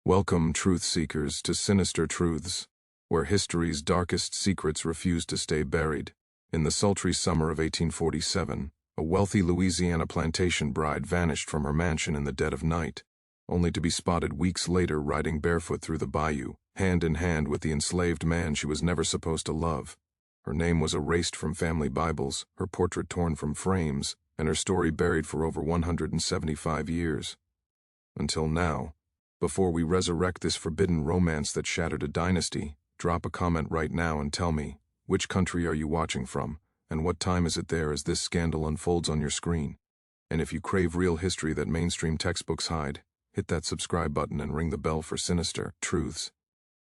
Welcome, truth seekers, to Sinister Truths, where history's darkest secrets refuse to stay buried. In the sultry summer of 1847, a wealthy Louisiana plantation bride vanished from her mansion in the dead of night, only to be spotted weeks later riding barefoot through the bayou, hand in hand with the enslaved man she was never supposed to love. Her name was erased from family Bibles, her portrait torn from frames, and her story buried for over 175 years. Until now. Before we resurrect this forbidden romance that shattered a dynasty, drop a comment right now and tell me, which country are you watching from, and what time is it there as this scandal unfolds on your screen? And if you crave real history that mainstream textbooks hide, hit that subscribe button and ring the bell for Sinister Truths.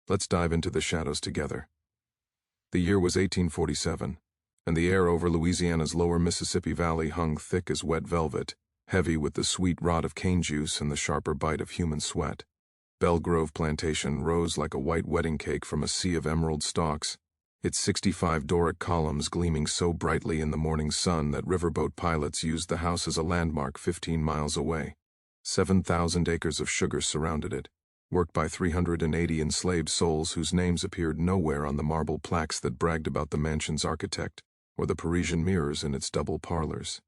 Let's dive into the shadows together. The year was 1847, and the air over Louisiana's lower Mississippi Valley hung thick as wet velvet, heavy with the sweet rot of cane juice and the sharper bite of human sweat. Belle Grove Plantation rose like a white wedding cake from a sea of emerald stalks, its 65 Doric columns gleaming so brightly in the morning sun that riverboat pilots used the house as a landmark 15 miles away. 7,000 acres of sugar surrounded it, worked by 380 enslaved souls whose names appeared nowhere on the marble plaques that bragged about the mansion's architect, or the Parisian mirrors in its double parlors.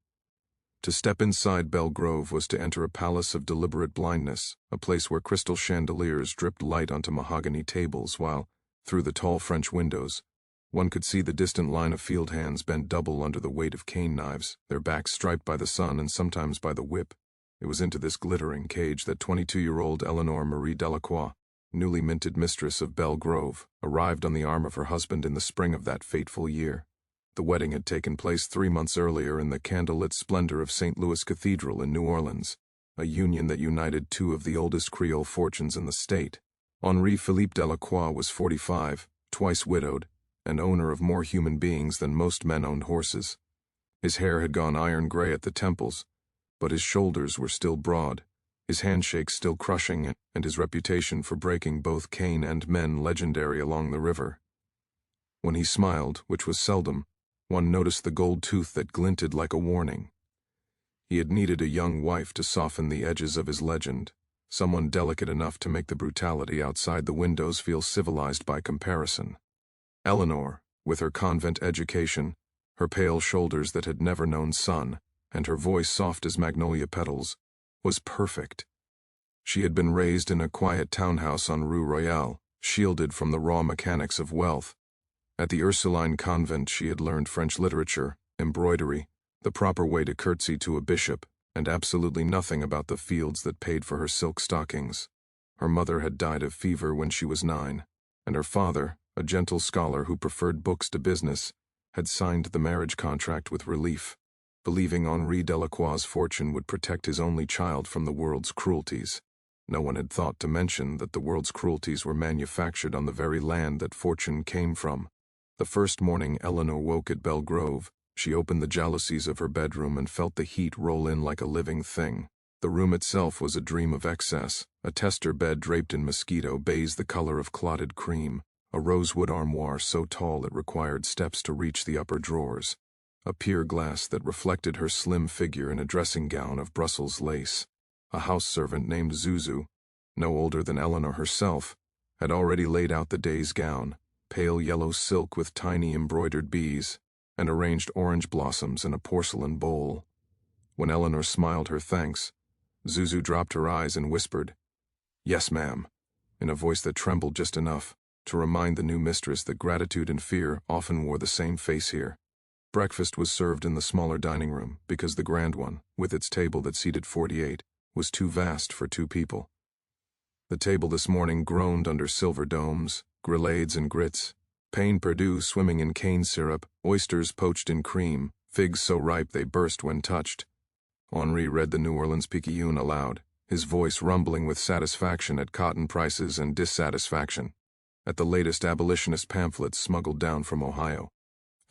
To step inside Belle Grove was to enter a palace of deliberate blindness, a place where crystal chandeliers dripped light onto mahogany tables while, through the tall French windows, one could see the distant line of field hands bent double under the weight of cane knives, their backs striped by the sun and sometimes by the whip. It was into this glittering cage that 22-year-old Eleanor Marie Delacroix, newly minted mistress of Belle Grove, arrived on the arm of her husband in the spring of that fateful year. The wedding had taken place 3 months earlier in the candlelit splendor of St. Louis Cathedral in New Orleans, a union that united two of the oldest Creole fortunes in the state. Henri Philippe Delacroix was 45, twice widowed, and owner of more human beings than most men owned horses. His hair had gone iron gray at the temples, but his shoulders were still broad, his handshakes still crushing, and his reputation for breaking both cane and men legendary along the river. When he smiled, which was seldom, one noticed the gold tooth that glinted like a warning. He had needed a young wife to soften the edges of his legend, someone delicate enough to make the brutality outside the windows feel civilized by comparison. Eleanor, with her convent education, her pale shoulders that had never known sun, and her voice soft as magnolia petals, was perfect. She had been raised in a quiet townhouse on Rue Royale, shielded from the raw mechanics of wealth. At the Ursuline convent she had learned French literature, embroidery, the proper way to curtsy to a bishop, and absolutely nothing about the fields that paid for her silk stockings. Her mother had died of fever when she was 9, and her father, a gentle scholar who preferred books to business, had signed the marriage contract with relief, believing Henri Delacroix's fortune would protect his only child from the world's cruelties. No one had thought to mention that the world's cruelties were manufactured on the very land that fortune came from. The first morning Eleanor woke at Belle Grove, she opened the jalousies of her bedroom and felt the heat roll in like a living thing. The room itself was a dream of excess, a tester bed draped in mosquito baize the color of clotted cream, a rosewood armoire so tall it required steps to reach the upper drawers, a pier glass that reflected her slim figure in a dressing gown of Brussels lace. A house servant named Zuzu, no older than Eleanor herself, had already laid out the day's gown, pale yellow silk with tiny embroidered bees, and arranged orange blossoms in a porcelain bowl. When Eleanor smiled her thanks, Zuzu dropped her eyes and whispered, "Yes, ma'am," in a voice that trembled just enough to remind the new mistress that gratitude and fear often wore the same face here. Breakfast was served in the smaller dining room because the grand one, with its table that seated 48, was too vast for 2 people. The table this morning groaned under silver domes, grillades and grits, pain perdu swimming in cane syrup, oysters poached in cream, figs so ripe they burst when touched. Henri read the New Orleans Picayune aloud, his voice rumbling with satisfaction at cotton prices and dissatisfaction at the latest abolitionist pamphlets smuggled down from Ohio.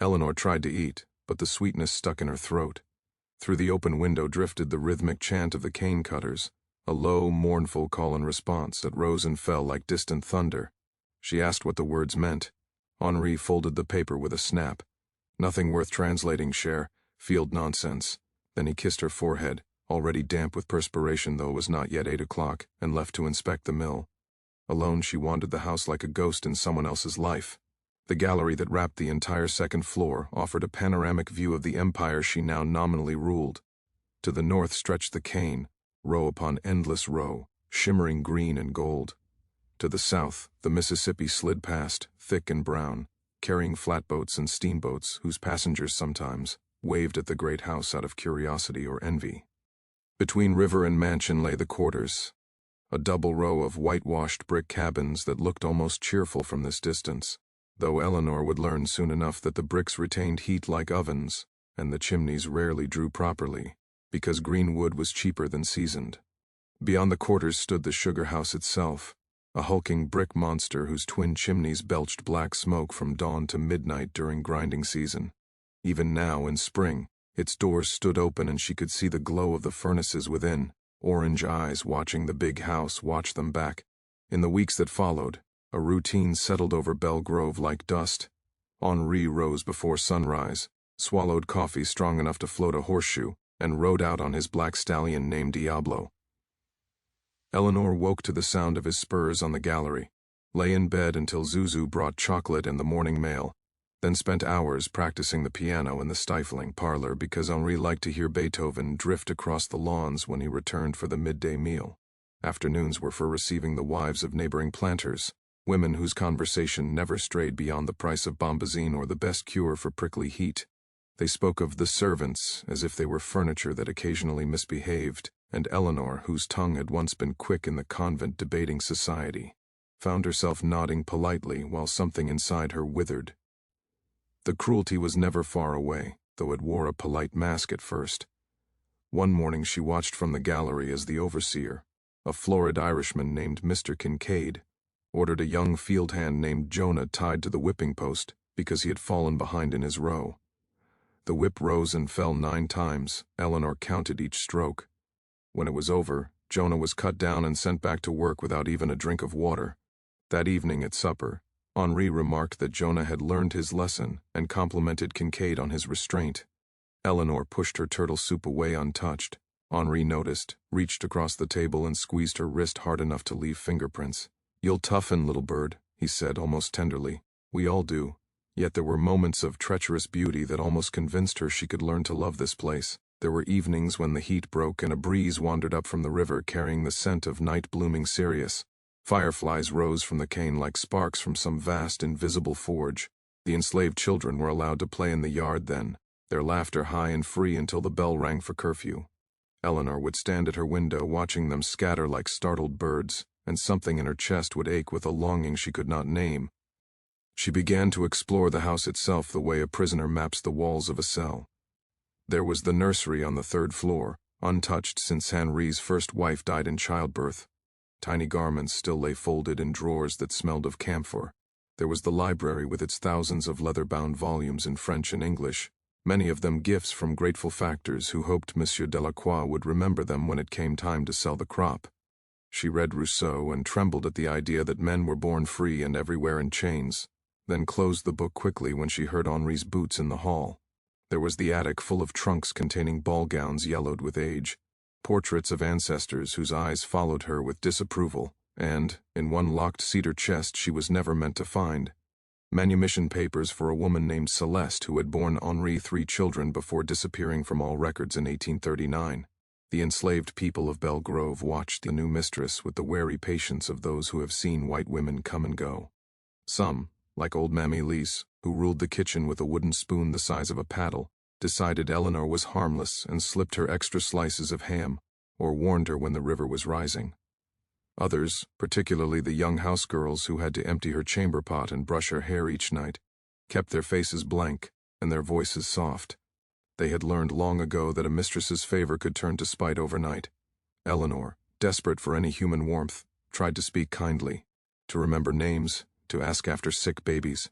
Eleanor tried to eat, but the sweetness stuck in her throat. Through the open window drifted the rhythmic chant of the cane cutters, a low, mournful call and response that rose and fell like distant thunder. She asked what the words meant. Henri folded the paper with a snap. "Nothing worth translating, cher. Field nonsense." Then he kissed her forehead, already damp with perspiration though it was not yet 8 o'clock, and left to inspect the mill. Alone she wandered the house like a ghost in someone else's life. The gallery that wrapped the entire second floor offered a panoramic view of the empire she now nominally ruled. To the north stretched the Cane, row upon endless row, shimmering green and gold. To the south, the Mississippi slid past, thick and brown, carrying flatboats and steamboats whose passengers sometimes waved at the great house out of curiosity or envy. Between river and mansion lay the quarters, a double row of whitewashed brick cabins that looked almost cheerful from this distance, though Eleanor would learn soon enough that the bricks retained heat like ovens, and the chimneys rarely drew properly, because green wood was cheaper than seasoned. Beyond the quarters stood the sugar house itself, a hulking brick monster whose twin chimneys belched black smoke from dawn to midnight during grinding season. Even now, in spring, its doors stood open and she could see the glow of the furnaces within, orange eyes watching the big house watch them back. In the weeks that followed, a routine settled over Belle Grove like dust. Henri rose before sunrise, swallowed coffee strong enough to float a horseshoe, and rode out on his black stallion named Diablo. Eleanor woke to the sound of his spurs on the gallery, lay in bed until Zuzu brought chocolate and the morning mail, then spent hours practicing the piano in the stifling parlor because Henri liked to hear Beethoven drift across the lawns when he returned for the midday meal. Afternoons were for receiving the wives of neighboring planters, women whose conversation never strayed beyond the price of bombazine or the best cure for prickly heat. They spoke of the servants as if they were furniture that occasionally misbehaved, and Eleanor, whose tongue had once been quick in the convent debating society, found herself nodding politely while something inside her withered. The cruelty was never far away, though it wore a polite mask at first. One morning she watched from the gallery as the overseer, a florid Irishman named Mr. Kincaid, ordered a young field hand named Jonah tied to the whipping post because he had fallen behind in his row. The whip rose and fell 9 times. Eleanor counted each stroke. When it was over, Jonah was cut down and sent back to work without even a drink of water. That evening at supper, Henri remarked that Jonah had learned his lesson and complimented Kincaid on his restraint. Eleanor pushed her turtle soup away untouched. Henri noticed, reached across the table and squeezed her wrist hard enough to leave fingerprints. "You'll toughen, little bird," he said almost tenderly. "We all do." Yet there were moments of treacherous beauty that almost convinced her she could learn to love this place. There were evenings when the heat broke and a breeze wandered up from the river carrying the scent of night-blooming cereus. Fireflies rose from the cane like sparks from some vast, invisible forge. The enslaved children were allowed to play in the yard then, their laughter high and free until the bell rang for curfew. Eleanor would stand at her window watching them scatter like startled birds, and something in her chest would ache with a longing she could not name. She began to explore the house itself the way a prisoner maps the walls of a cell. There was the nursery on the 3rd floor, untouched since Henri's first wife died in childbirth. Tiny garments still lay folded in drawers that smelled of camphor. There was the library with its thousands of leather-bound volumes in French and English, many of them gifts from grateful factors who hoped Monsieur Delacroix would remember them when it came time to sell the crop. She read Rousseau and trembled at the idea that men were born free and everywhere in chains, then closed the book quickly when she heard Henri's boots in the hall. There was the attic full of trunks containing ball gowns yellowed with age, portraits of ancestors whose eyes followed her with disapproval, and, in one locked cedar chest she was never meant to find, manumission papers for a woman named Celeste who had borne Henri 3 children before disappearing from all records in 1839. The enslaved people of Belle Grove watched the new mistress with the wary patience of those who have seen white women come and go. Some, like old Mammy Lise, who ruled the kitchen with a wooden spoon the size of a paddle, decided Eleanor was harmless and slipped her extra slices of ham, or warned her when the river was rising. Others, particularly the young house girls who had to empty her chamber pot and brush her hair each night, kept their faces blank and their voices soft. They had learned long ago that a mistress's favor could turn to spite overnight. Eleanor, desperate for any human warmth, tried to speak kindly, to remember names, to ask after sick babies.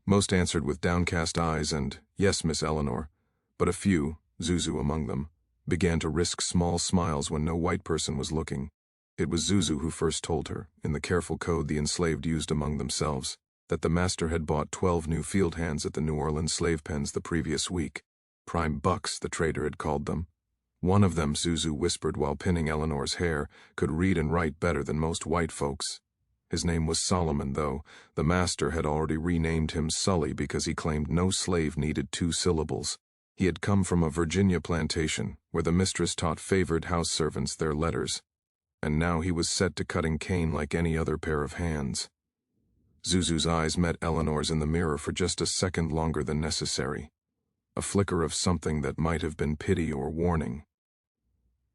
Most answered with downcast eyes and, "Yes, Miss Eleanor," but a few, Zuzu among them, began to risk small smiles when no white person was looking. It was Zuzu who first told her, in the careful code the enslaved used among themselves, that the master had bought 12 new field hands at the New Orleans slave pens the previous week. Prime bucks, the trader had called them. One of them, Zuzu whispered while pinning Eleanor's hair, could read and write better than most white folks. His name was Solomon, though the master had already renamed him Sully because he claimed no slave needed 2 syllables. He had come from a Virginia plantation, where the mistress taught favored house servants their letters, and now he was set to cutting cane like any other pair of hands. Zuzu's eyes met Eleanor's in the mirror for just a second longer than necessary, a flicker of something that might have been pity or warning.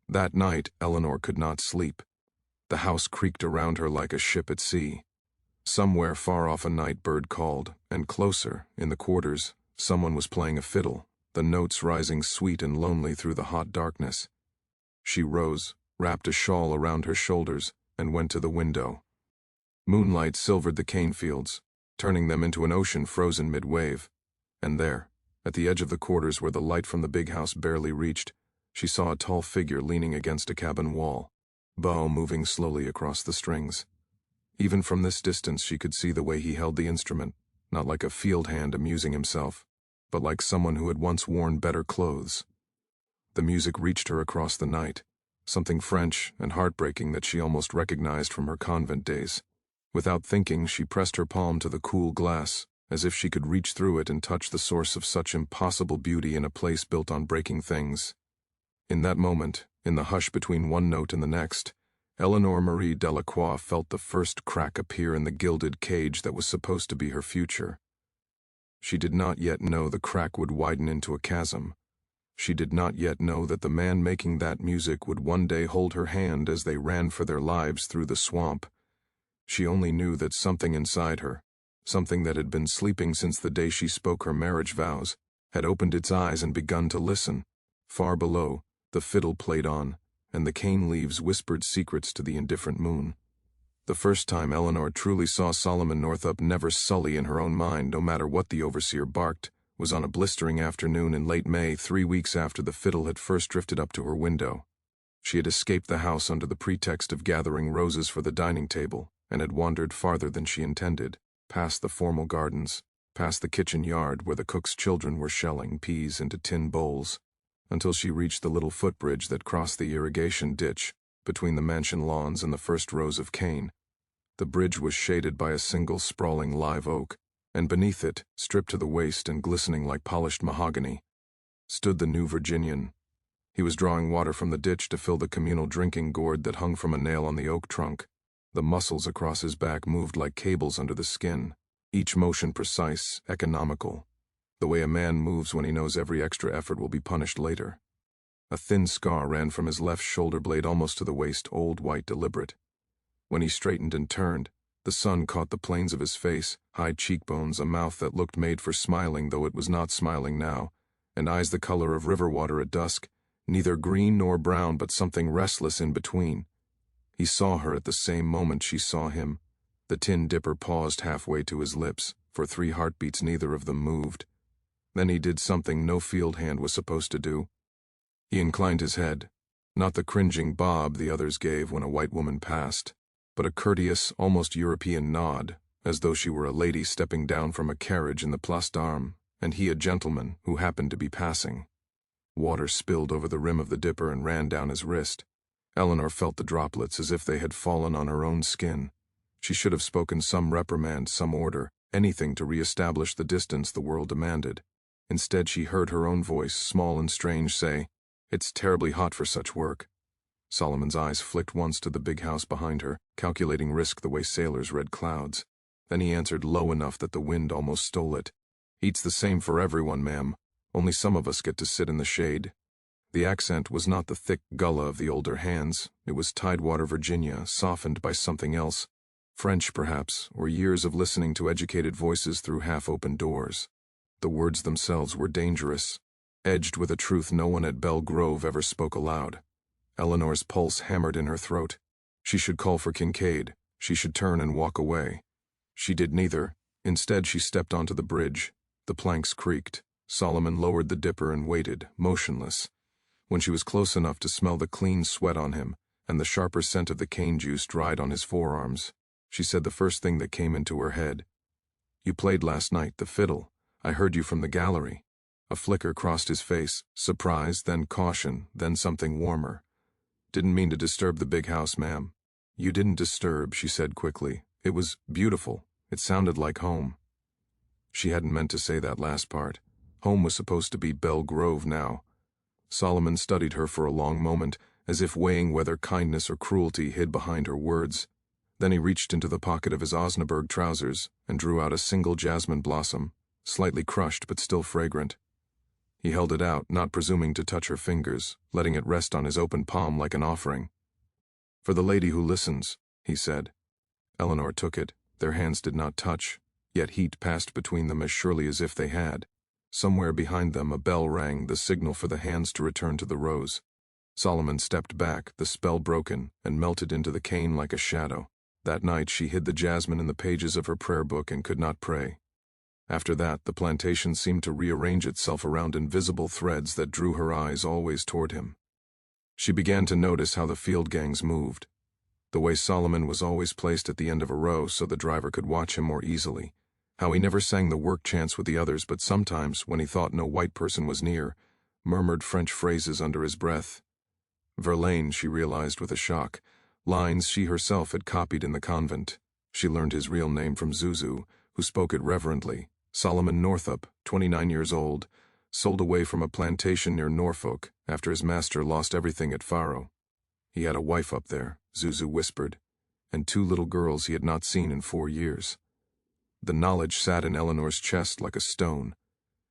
That night, Eleanor could not sleep. The house creaked around her like a ship at sea. Somewhere far off a night bird called, and closer, in the quarters, someone was playing a fiddle, the notes rising sweet and lonely through the hot darkness. She rose, wrapped a shawl around her shoulders, and went to the window. Moonlight silvered the cane fields, turning them into an ocean frozen mid-wave. And there, at the edge of the quarters where the light from the big house barely reached, she saw a tall figure leaning against a cabin wall, bow moving slowly across the strings. Even from this distance she could see the way he held the instrument, not like a field hand amusing himself, but like someone who had once worn better clothes. The music reached her across the night, something French and heartbreaking that she almost recognized from her convent days. Without thinking, she pressed her palm to the cool glass, as if she could reach through it and touch the source of such impossible beauty in a place built on breaking things. In that moment, in the hush between one note and the next, Eleanor Marie Delacroix felt the first crack appear in the gilded cage that was supposed to be her future. She did not yet know the crack would widen into a chasm. She did not yet know that the man making that music would one day hold her hand as they ran for their lives through the swamp. She only knew that something inside her, something that had been sleeping since the day she spoke her marriage vows, had opened its eyes and begun to listen. Far below, the fiddle played on, and the cane leaves whispered secrets to the indifferent moon. The first time Eleanor truly saw Solomon Northup never sully in her own mind, no matter what the overseer barked, was on a blistering afternoon in late May, 3 weeks after the fiddle had first drifted up to her window. She had escaped the house under the pretext of gathering roses for the dining table, and had wandered farther than she intended, past the formal gardens, past the kitchen yard where the cook's children were shelling peas into tin bowls, until she reached the little footbridge that crossed the irrigation ditch between the mansion lawns and the first rows of cane. The bridge was shaded by a single sprawling live oak, and beneath it, stripped to the waist and glistening like polished mahogany, stood the new Virginian. He was drawing water from the ditch to fill the communal drinking gourd that hung from a nail on the oak trunk. The muscles across his back moved like cables under the skin, each motion precise, economical, the way a man moves when he knows every extra effort will be punished later. A thin scar ran from his left shoulder blade almost to the waist, old, white, deliberate. When he straightened and turned, the sun caught the planes of his face, high cheekbones, a mouth that looked made for smiling though it was not smiling now, and eyes the color of river water at dusk, neither green nor brown but something restless in between. He saw her at the same moment she saw him. The tin dipper paused halfway to his lips. For 3 heartbeats neither of them moved. Then he did something no field hand was supposed to do. He inclined his head, not the cringing bob the others gave when a white woman passed, but a courteous, almost European nod, as though she were a lady stepping down from a carriage in the Place d'Armes, and he a gentleman who happened to be passing. Water spilled over the rim of the dipper and ran down his wrist. Eleanor felt the droplets as if they had fallen on her own skin. She should have spoken some reprimand, some order, anything to re-establish the distance the world demanded. Instead, she heard her own voice, small and strange, say, "It's terribly hot for such work." Solomon's eyes flicked once to the big house behind her, calculating risk the way sailors read clouds. Then he answered low enough that the wind almost stole it. "Heat's the same for everyone, ma'am. Only some of us get to sit in the shade." The accent was not the thick gullah of the older hands. It was Tidewater, Virginia, softened by something else. French, perhaps, or years of listening to educated voices through half-open doors. The words themselves were dangerous, edged with a truth no one at Belle Grove ever spoke aloud. Eleanor's pulse hammered in her throat. She should call for Kincaid. She should turn and walk away. She did neither. Instead, she stepped onto the bridge. The planks creaked. Solomon lowered the dipper and waited, motionless. When she was close enough to smell the clean sweat on him, and the sharper scent of the cane juice dried on his forearms, she said the first thing that came into her head. "You played last night, the fiddle. I heard you from the gallery." A flicker crossed his face, surprise, then caution, then something warmer. "Didn't mean to disturb the big house, ma'am." "You didn't disturb," she said quickly. It was beautiful. It sounded like home. She hadn't meant to say that last part. Home was supposed to be Belle Grove now. Solomon studied her for a long moment, as if weighing whether kindness or cruelty hid behind her words. Then he reached into the pocket of his Osnaburg trousers and drew out a single jasmine blossom, slightly crushed but still fragrant. He held it out, not presuming to touch her fingers, letting it rest on his open palm like an offering. "For the lady who listens," he said. Eleanor took it. Their hands did not touch, yet heat passed between them as surely as if they had. Somewhere behind them a bell rang, the signal for the hands to return to the rose. Solomon stepped back, the spell broken, and melted into the cane like a shadow. That night she hid the jasmine in the pages of her prayer book and could not pray. After that, the plantation seemed to rearrange itself around invisible threads that drew her eyes always toward him. She began to notice how the field gangs moved. The way Solomon was always placed at the end of a row so the driver could watch him more easily. How he never sang the work chants with the others, but sometimes, when he thought no white person was near, murmured French phrases under his breath. Verlaine, she realized with a shock. Lines she herself had copied in the convent. She learned his real name from Zuzu, who spoke it reverently. Solomon Northup, 29 years old, sold away from a plantation near Norfolk after his master lost everything at Faro. He had a wife up there, Zuzu whispered, and 2 little girls he had not seen in 4 years. The knowledge sat in Eleanor's chest like a stone.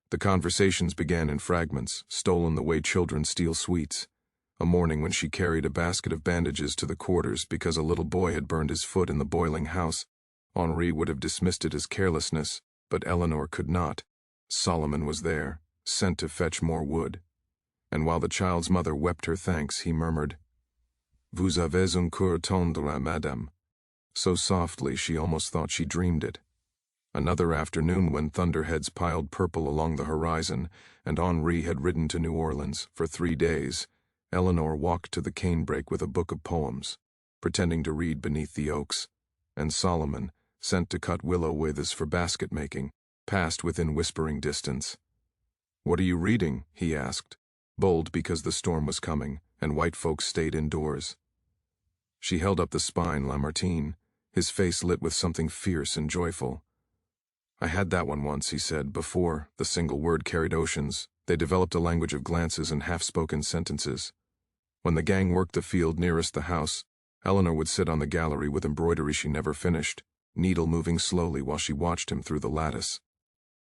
The conversations began in fragments, stolen the way children steal sweets. A morning when she carried a basket of bandages to the quarters because a little boy had burned his foot in the boiling house. Henri would have dismissed it as carelessness, but Eleanor could not. Solomon was there, sent to fetch more wood. And while the child's mother wept her thanks, he murmured, "Vous avez un cœur tendre, madame," so softly she almost thought she dreamed it. Another afternoon when thunderheads piled purple along the horizon, and Henri had ridden to New Orleans for 3 days, Eleanor walked to the canebrake with a book of poems, pretending to read beneath the oaks, and Solomon, sent to cut willow withes for basket-making, passed within whispering distance. "What are you reading?" he asked, bold because the storm was coming, and white folks stayed indoors. She held up the spine Lamartine, his face lit with something fierce and joyful. "I had that one once," he said, before the single word carried oceans. They developed a language of glances and half-spoken sentences. When the gang worked the field nearest the house, Eleanor would sit on the gallery with embroidery she never finished, needle moving slowly while she watched him through the lattice.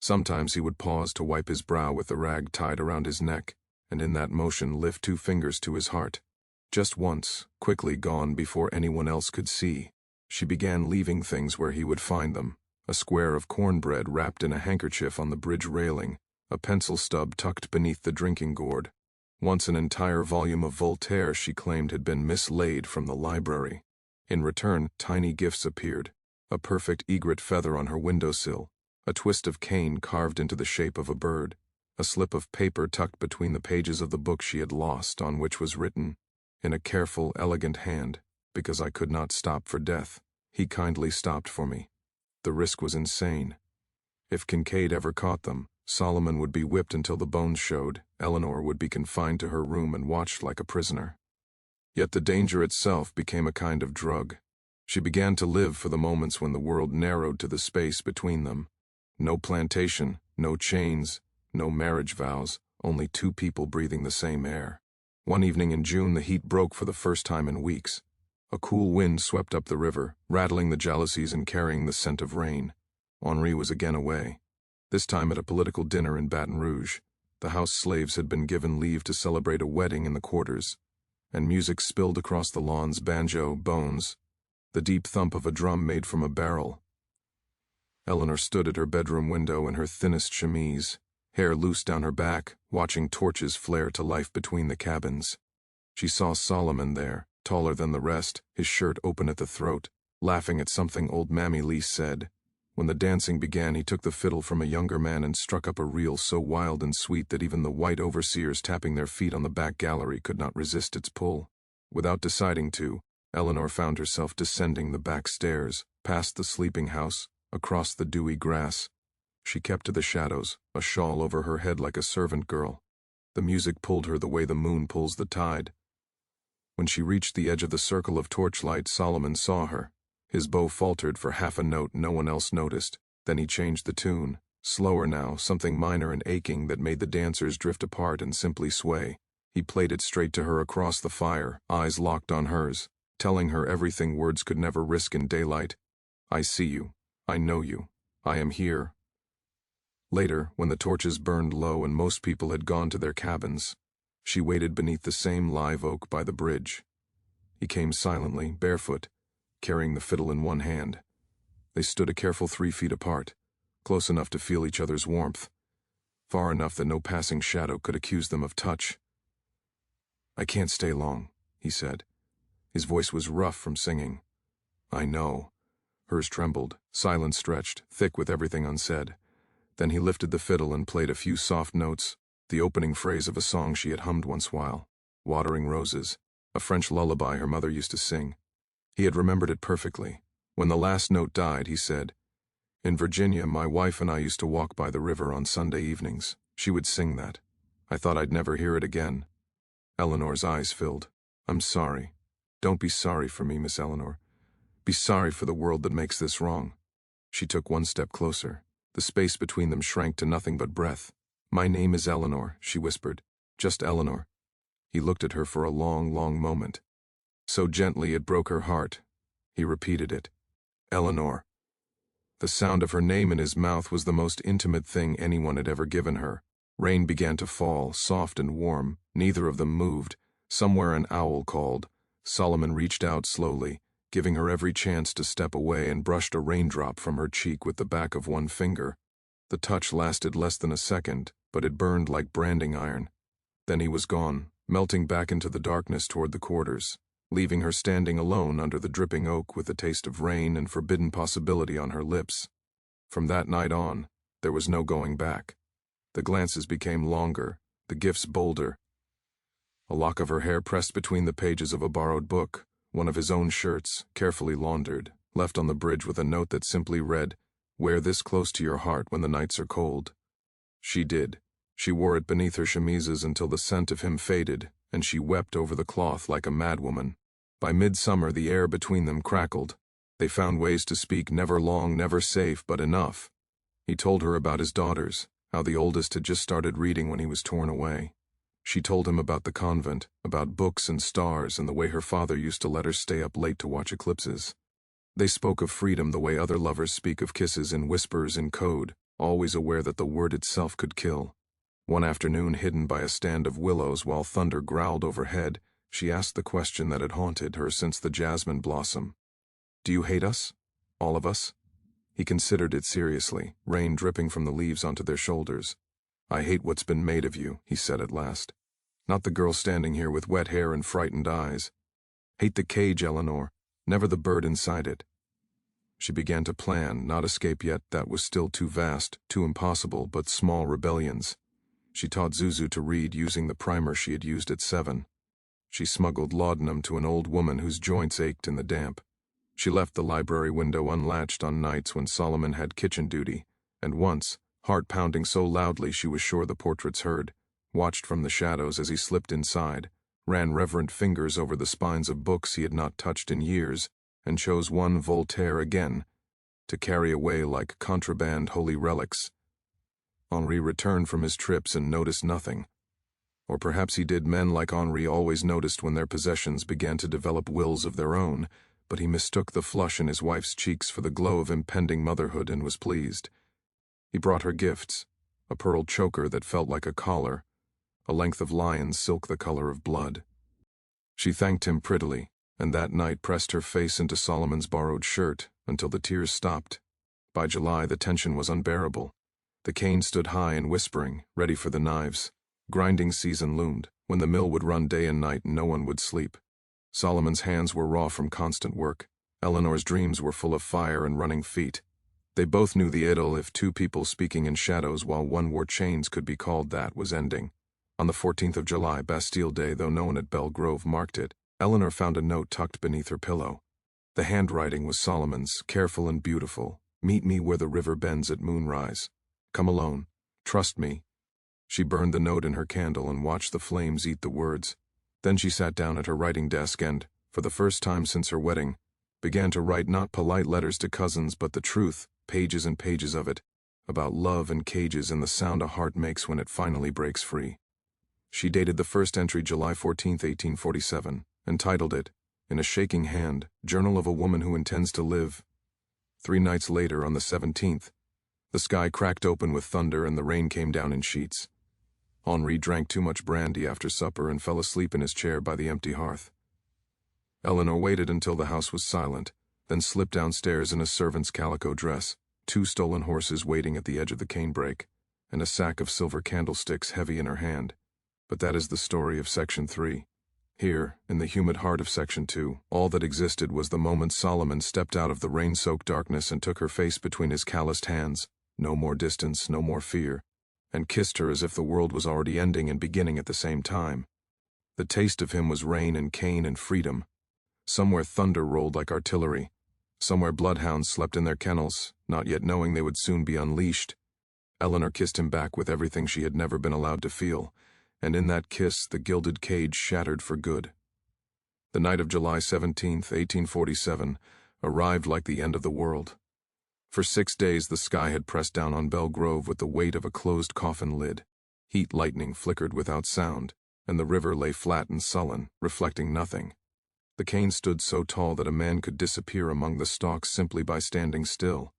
Sometimes he would pause to wipe his brow with the rag tied around his neck, and in that motion lift 2 fingers to his heart. Just once, quickly gone before anyone else could see, she began leaving things where he would find them. A square of cornbread wrapped in a handkerchief on the bridge railing, a pencil stub tucked beneath the drinking gourd. Once an entire volume of Voltaire she claimed had been mislaid from the library. In return, tiny gifts appeared. A perfect egret feather on her windowsill, a twist of cane carved into the shape of a bird, a slip of paper tucked between the pages of the book she had lost, on which was written, in a careful, elegant hand, "Because I could not stop for death, he kindly stopped for me." The risk was insane. If Kincaid ever caught them, Solomon would be whipped until the bones showed. Eleanor would be confined to her room and watched like a prisoner. Yet the danger itself became a kind of drug. She began to live for the moments when the world narrowed to the space between them. No plantation, no chains, no marriage vows, only 2 people breathing the same air. One evening in June the heat broke for the first time in weeks. A cool wind swept up the river, rattling the jalousies and carrying the scent of rain. Henri was again away, this time at a political dinner in Baton Rouge. The house slaves had been given leave to celebrate a wedding in the quarters, and music spilled across the lawns, banjo, bones, the deep thump of a drum made from a barrel. Eleanor stood at her bedroom window in her thinnest chemise, hair loose down her back, watching torches flare to life between the cabins. She saw Solomon there, taller than the rest, his shirt open at the throat, laughing at something old Mammy Lee said. When the dancing began, he took the fiddle from a younger man and struck up a reel so wild and sweet that even the white overseers tapping their feet on the back gallery could not resist its pull. Without deciding to, Eleanor found herself descending the back stairs, past the sleeping house, across the dewy grass. She kept to the shadows, a shawl over her head like a servant girl. The music pulled her the way the moon pulls the tide. When she reached the edge of the circle of torchlight, Solomon saw her. His bow faltered for half a note no one else noticed. Then he changed the tune, slower now, something minor and aching that made the dancers drift apart and simply sway. He played it straight to her across the fire, eyes locked on hers, telling her everything words could never risk in daylight. I see you. I know you. I am here. Later, when the torches burned low and most people had gone to their cabins, she waited beneath the same live oak by the bridge. He came silently, barefoot, carrying the fiddle in one hand. They stood a careful 3 feet apart, close enough to feel each other's warmth, far enough that no passing shadow could accuse them of touch. I can't stay long, he said. His voice was rough from singing. I know. Hers trembled, silence stretched, thick with everything unsaid. Then he lifted the fiddle and played a few soft notes, the opening phrase of a song she had hummed once while. Watering Roses, a French lullaby her mother used to sing. He had remembered it perfectly. When the last note died, he said, In Virginia, my wife and I used to walk by the river on Sunday evenings. She would sing that. I thought I'd never hear it again. Eleanor's eyes filled. I'm sorry. Don't be sorry for me, Miss Eleanor. Be sorry for the world that makes this wrong. She took one step closer. The space between them shrank to nothing but breath. My name is Eleanor, she whispered. Just Eleanor. He looked at her for a long, long moment. So gently it broke her heart. He repeated it. Eleanor. The sound of her name in his mouth was the most intimate thing anyone had ever given her. Rain began to fall, soft and warm. Neither of them moved. Somewhere an owl called. Solomon reached out slowly, giving her every chance to step away, and brushed a raindrop from her cheek with the back of one finger. The touch lasted less than a second, but it burned like branding iron. Then he was gone, melting back into the darkness toward the quarters, leaving her standing alone under the dripping oak with the taste of rain and forbidden possibility on her lips. From that night on, there was no going back. The glances became longer, the gifts bolder. A lock of her hair pressed between the pages of a borrowed book, one of his own shirts, carefully laundered, left on the bridge with a note that simply read, Wear this close to your heart when the nights are cold. She did. She wore it beneath her chemises until the scent of him faded, and she wept over the cloth like a madwoman. By midsummer, the air between them crackled. They found ways to speak, never long, never safe, but enough. He told her about his daughters, how the oldest had just started reading when he was torn away. She told him about the convent, about books and stars, and the way her father used to let her stay up late to watch eclipses. They spoke of freedom the way other lovers speak of kisses, in whispers, in code, always aware that the word itself could kill. One afternoon, hidden by a stand of willows while thunder growled overhead, she asked the question that had haunted her since the jasmine blossom. Do you hate us? All of us? He considered it seriously, rain dripping from the leaves onto their shoulders. I hate what's been made of you, he said at last. Not the girl standing here with wet hair and frightened eyes. Hate the cage, Eleanor, never the bird inside it. She began to plan, not escape yet, that was still too vast, too impossible, but small rebellions. She taught Zuzu to read using the primer she had used at 7. She smuggled laudanum to an old woman whose joints ached in the damp. She left the library window unlatched on nights when Solomon had kitchen duty, and once, heart pounding so loudly she was sure the portraits heard, watched from the shadows as he slipped inside, ran reverent fingers over the spines of books he had not touched in years, and chose one Voltaire again, to carry away like contraband holy relics. Henri returned from his trips and noticed nothing. Or perhaps he did. Men like Henri always noticed when their possessions began to develop wills of their own, but he mistook the flush in his wife's cheeks for the glow of impending motherhood and was pleased. He brought her gifts, a pearl choker that felt like a collar, a length of lion's silk the color of blood. She thanked him prettily, and that night pressed her face into Solomon's borrowed shirt until the tears stopped. By July, the tension was unbearable. The cane stood high and whispering, ready for the knives. Grinding season loomed, when the mill would run day and night and no one would sleep. Solomon's hands were raw from constant work. Eleanor's dreams were full of fire and running feet. They both knew the idyll, if two people speaking in shadows while one wore chains could be called that, was ending. On the 14th of July, Bastille Day, though no one at Belle Grove marked it, Eleanor found a note tucked beneath her pillow. The handwriting was Solomon's, careful and beautiful. Meet me where the river bends at moonrise. Come alone. Trust me. She burned the note in her candle and watched the flames eat the words. Then she sat down at her writing desk and, for the first time since her wedding, began to write not polite letters to cousins but the truth, pages and pages of it, about love and cages and the sound a heart makes when it finally breaks free. She dated the first entry July 14, 1847, and titled it, in a shaking hand, Journal of a Woman Who Intends to Live. 3 nights later, on the 17th, the sky cracked open with thunder and the rain came down in sheets. Henri drank too much brandy after supper and fell asleep in his chair by the empty hearth. Eleanor waited until the house was silent, then slipped downstairs in a servant's calico dress, 2 stolen horses waiting at the edge of the canebrake, and a sack of silver candlesticks heavy in her hand. But that is the story of Section 3. Here, in the humid heart of Section 2, all that existed was the moment Solomon stepped out of the rain-soaked darkness and took her face between his calloused hands, no more distance, no more fear, and kissed her as if the world was already ending and beginning at the same time. The taste of him was rain and cane and freedom. Somewhere thunder rolled like artillery. Somewhere bloodhounds slept in their kennels, not yet knowing they would soon be unleashed. Eleanor kissed him back with everything she had never been allowed to feel, and in that kiss the gilded cage shattered for good. The night of July 17, 1847, arrived like the end of the world. For 6 days the sky had pressed down on Belle Grove with the weight of a closed coffin lid. Heat lightning flickered without sound, and the river lay flat and sullen, reflecting nothing. The cane stood so tall that a man could disappear among the stalks simply by standing still.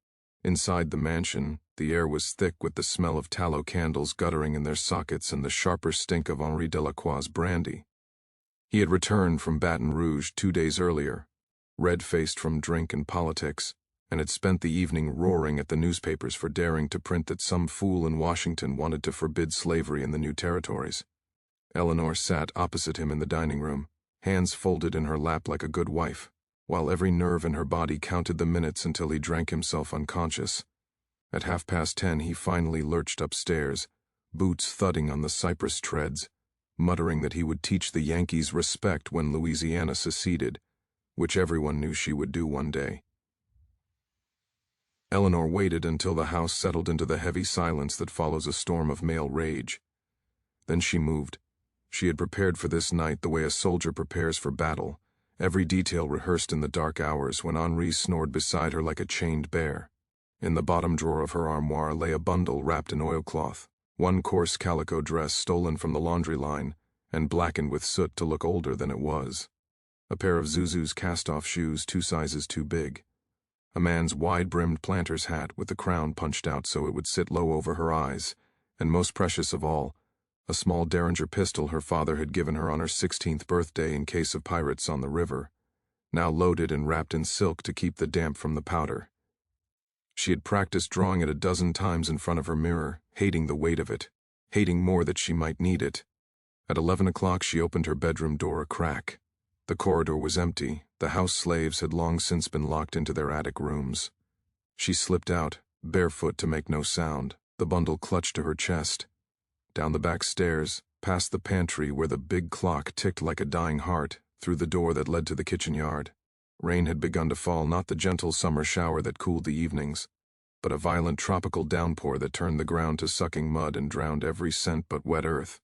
Inside the mansion, the air was thick with the smell of tallow candles guttering in their sockets and the sharper stink of Henri Delacroix's brandy. He had returned from Baton Rouge 2 days earlier, red-faced from drink and politics, and had spent the evening roaring at the newspapers for daring to print that some fool in Washington wanted to forbid slavery in the new territories. Eleanor sat opposite him in the dining room, hands folded in her lap like a good wife, while every nerve in her body counted the minutes until he drank himself unconscious. At 10:30 he finally lurched upstairs, boots thudding on the cypress treads, muttering that he would teach the Yankees respect when Louisiana seceded, which everyone knew she would do one day. Eleanor waited until the house settled into the heavy silence that follows a storm of male rage. Then she moved. She had prepared for this night the way a soldier prepares for battle, every detail rehearsed in the dark hours when Henri snored beside her like a chained bear. In the bottom drawer of her armoire lay a bundle wrapped in oilcloth, 1 coarse calico dress stolen from the laundry line and blackened with soot to look older than it was, a pair of Zuzu's cast-off shoes 2 sizes too big, a man's wide-brimmed planter's hat with the crown punched out so it would sit low over her eyes, and most precious of all, a small Derringer pistol her father had given her on her 16th birthday in case of pirates on the river, now loaded and wrapped in silk to keep the damp from the powder. She had practiced drawing it a dozen times in front of her mirror, hating the weight of it, hating more that she might need it. At 11 o'clock she opened her bedroom door a crack. The corridor was empty. The house slaves had long since been locked into their attic rooms. She slipped out, barefoot to make no sound, the bundle clutched to her chest. Down the back stairs, past the pantry where the big clock ticked like a dying heart, through the door that led to the kitchen yard. Rain had begun to fall, not the gentle summer shower that cooled the evenings, but a violent tropical downpour that turned the ground to sucking mud and drowned every scent but wet earth.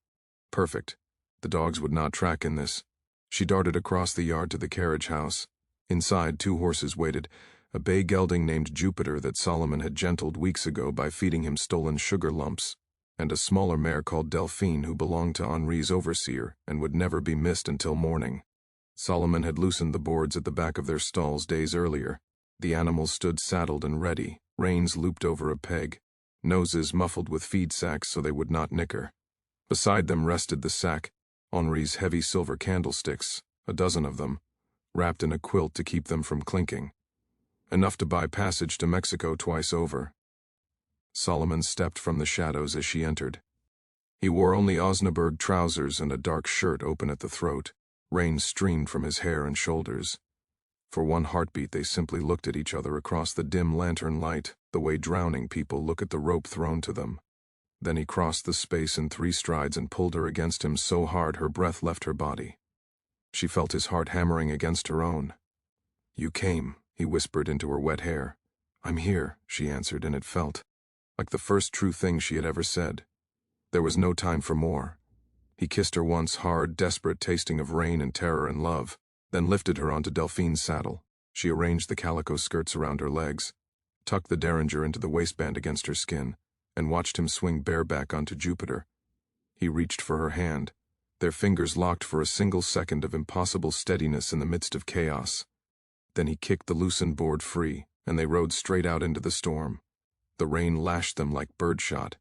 Perfect. The dogs would not track in this. She darted across the yard to the carriage house. Inside, 2 horses waited, a bay gelding named Jupiter that Solomon had gentled weeks ago by feeding him stolen sugar lumps, and a smaller mare called Delphine who belonged to Henri's overseer and would never be missed until morning. Solomon had loosened the boards at the back of their stalls days earlier. The animals stood saddled and ready, reins looped over a peg, noses muffled with feed sacks so they would not nicker. Beside them rested the sack, Henri's heavy silver candlesticks, a dozen of them, wrapped in a quilt to keep them from clinking. Enough to buy passage to Mexico twice over. Solomon stepped from the shadows as she entered. He wore only Osnaburg trousers and a dark shirt open at the throat. Rain streamed from his hair and shoulders. For one heartbeat they simply looked at each other across the dim lantern light, the way drowning people look at the rope thrown to them. Then he crossed the space in 3 strides and pulled her against him so hard her breath left her body. She felt his heart hammering against her own. "You came," he whispered into her wet hair. "I'm here," she answered, and it felt like the first true thing she had ever said. There was no time for more. He kissed her once, hard, desperate, tasting of rain and terror and love, then lifted her onto Delphine's saddle. She arranged the calico skirts around her legs, tucked the derringer into the waistband against her skin, and watched him swing bareback onto Jupiter. He reached for her hand. Their fingers locked for a single second of impossible steadiness in the midst of chaos. Then he kicked the loosened board free, and they rode straight out into the storm. The rain lashed them like birdshot.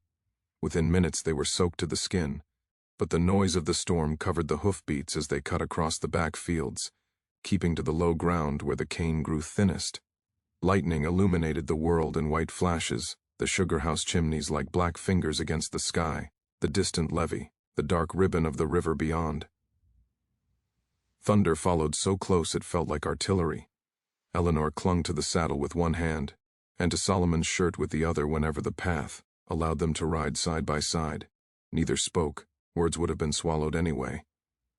Within minutes they were soaked to the skin, but the noise of the storm covered the hoofbeats as they cut across the back fields, keeping to the low ground where the cane grew thinnest. Lightning illuminated the world in white flashes, the sugar house chimneys like black fingers against the sky, the distant levee, the dark ribbon of the river beyond. Thunder followed so close it felt like artillery. Eleanor clung to the saddle with one hand, and to Solomon's shirt with the other whenever the path allowed them to ride side by side. Neither spoke. Words would have been swallowed anyway.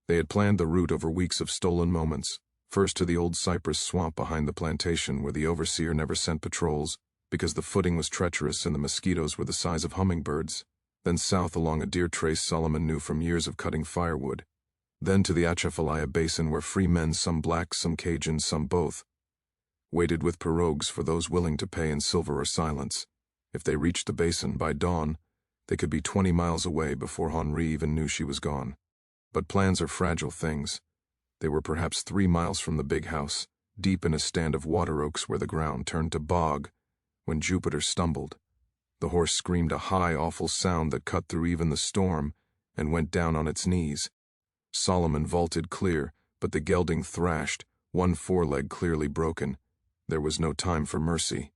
They had planned the route over weeks of stolen moments, first to the old cypress swamp behind the plantation where the overseer never sent patrols because the footing was treacherous and the mosquitoes were the size of hummingbirds, then south along a deer trace Solomon knew from years of cutting firewood, then to the Atchafalaya Basin where free men, some blacks, some Cajuns, some both, waited with pirogues for those willing to pay in silver or silence. If they reached the basin by dawn, they could be 20 miles away before Henri even knew she was gone. But plans are fragile things. They were perhaps 3 miles from the big house, deep in a stand of water oaks where the ground turned to bog, when Jupiter stumbled. The horse screamed a high, awful sound that cut through even the storm and went down on its knees. Solomon vaulted clear, but the gelding thrashed, one foreleg clearly broken. There was no time for mercy.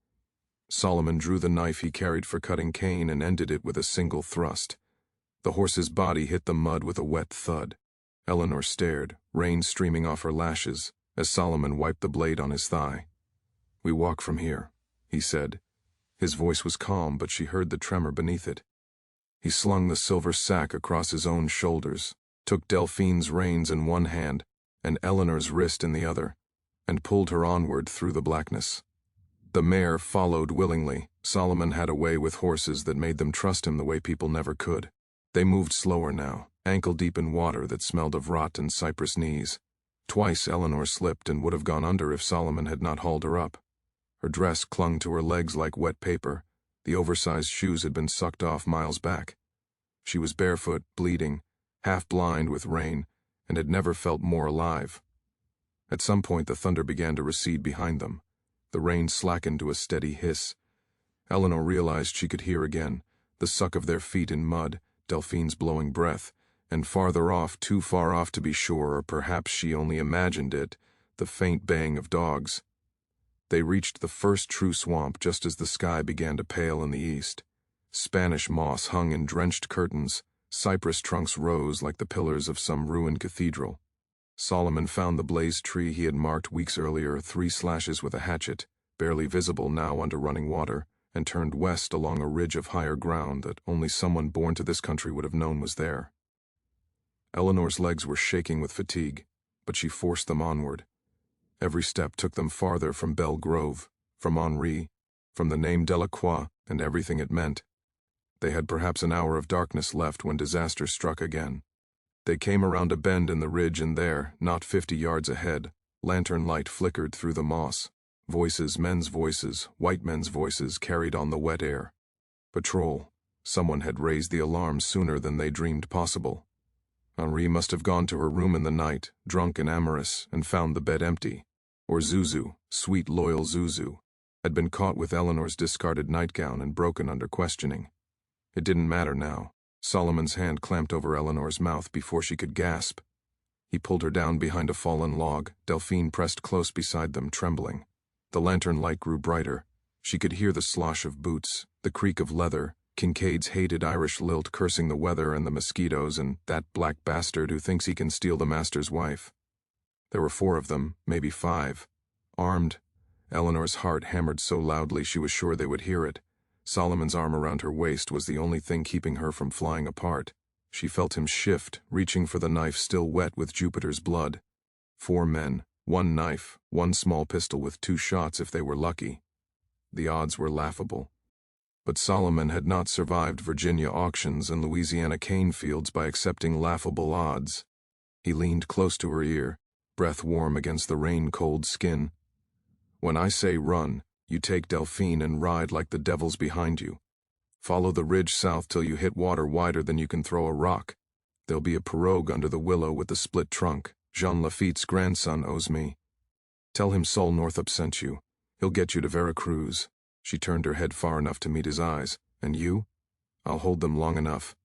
Solomon drew the knife he carried for cutting cane and ended it with a single thrust. The horse's body hit the mud with a wet thud. Eleanor stared, rain streaming off her lashes, as Solomon wiped the blade on his thigh. "We walk from here," he said. His voice was calm, but she heard the tremor beneath it. He slung the silver sack across his own shoulders, took Delphine's reins in one hand and Eleanor's wrist in the other, and pulled her onward through the blackness. The mare followed willingly. Solomon had a way with horses that made them trust him the way people never could. They moved slower now, ankle-deep in water that smelled of rot and cypress knees. Twice Eleanor slipped and would have gone under if Solomon had not hauled her up. Her dress clung to her legs like wet paper. The oversized shoes had been sucked off miles back. She was barefoot, bleeding, half blind with rain, and had never felt more alive. At some point the thunder began to recede behind them. The rain slackened to a steady hiss. Eleanor realized she could hear again, the suck of their feet in mud, Delphine's blowing breath, and farther off, too far off to be sure, or perhaps she only imagined it, the faint baying of dogs. They reached the first true swamp just as the sky began to pale in the east. Spanish moss hung in drenched curtains, cypress trunks rose like the pillars of some ruined cathedral. Solomon found the blazed tree he had marked weeks earlier, 3 slashes with a hatchet, barely visible now under running water, and turned west along a ridge of higher ground that only someone born to this country would have known was there. Eleanor's legs were shaking with fatigue, but she forced them onward. Every step took them farther from Belle Grove, from Henri, from the name Delacroix and everything it meant. They had perhaps an hour of darkness left when disaster struck again. They came around a bend in the ridge, and there, not 50 yards ahead, lantern light flickered through the moss. Voices, men's voices, white men's voices, carried on the wet air. Patrol. Someone had raised the alarm sooner than they dreamed possible. Henri must have gone to her room in the night, drunk and amorous, and found the bed empty. Or Zuzu, sweet loyal Zuzu, had been caught with Eleanor's discarded nightgown and broken under questioning. It didn't matter now. Solomon's hand clamped over Eleanor's mouth before she could gasp. He pulled her down behind a fallen log. Delphine pressed close beside them, trembling. The lantern light grew brighter. She could hear the slosh of boots, the creak of leather, Kincaid's hated Irish lilt cursing the weather and the mosquitoes, and that black bastard who thinks he can steal the master's wife. There were 4 of them, maybe 5. Armed. Eleanor's heart hammered so loudly she was sure they would hear it. Solomon's arm around her waist was the only thing keeping her from flying apart. She felt him shift, reaching for the knife still wet with Jupiter's blood. 4 men, 1 knife, 1 small pistol with 2 shots if they were lucky. The odds were laughable. But Solomon had not survived Virginia auctions and Louisiana cane fields by accepting laughable odds. He leaned close to her ear, breath warm against the rain-cold skin. When I say run, you take Delphine and ride like the devil's behind you. Follow the ridge south till you hit water wider than you can throw a rock. There'll be a pirogue under the willow with the split trunk. Jean Lafitte's grandson owes me. Tell him Sol Northup sent you. He'll get you to Veracruz." She turned her head far enough to meet his eyes. "And you?" "I'll hold them long enough."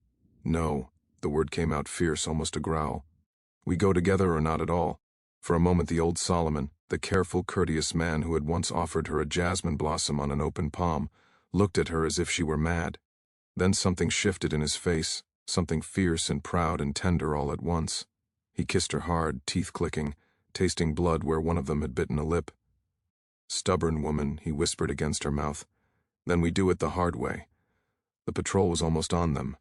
"No." The word came out fierce, almost a growl. "We go together or not at all." For a moment the old Solomon, the careful, courteous man who had once offered her a jasmine blossom on an open palm, looked at her as if she were mad. Then something shifted in his face, something fierce and proud and tender all at once. He kissed her hard, teeth clicking, tasting blood where one of them had bitten a lip. "Stubborn woman," he whispered against her mouth. "Then we do it the hard way." The patrol was almost on them.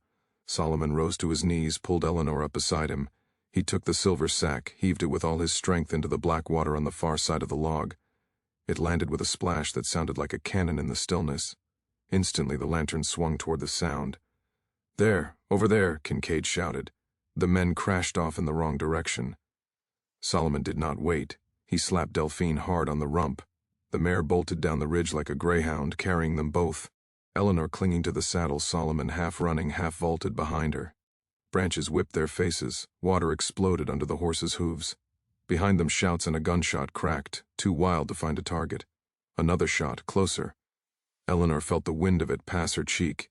Solomon rose to his knees, pulled Eleanor up beside him. He took the silver sack, heaved it with all his strength into the black water on the far side of the log. It landed with a splash that sounded like a cannon in the stillness. Instantly the lantern swung toward the sound. "There, over there," Kincaid shouted. The men crashed off in the wrong direction. Solomon did not wait. He slapped Delphine hard on the rump. The mare bolted down the ridge like a greyhound, carrying them both. Eleanor clinging to the saddle, Solomon half running, half vaulted behind her. Branches whipped their faces. Water exploded under the horses' hooves. Behind them shouts and a gunshot cracked, too wild to find a target. Another shot, closer. Eleanor felt the wind of it pass her cheek.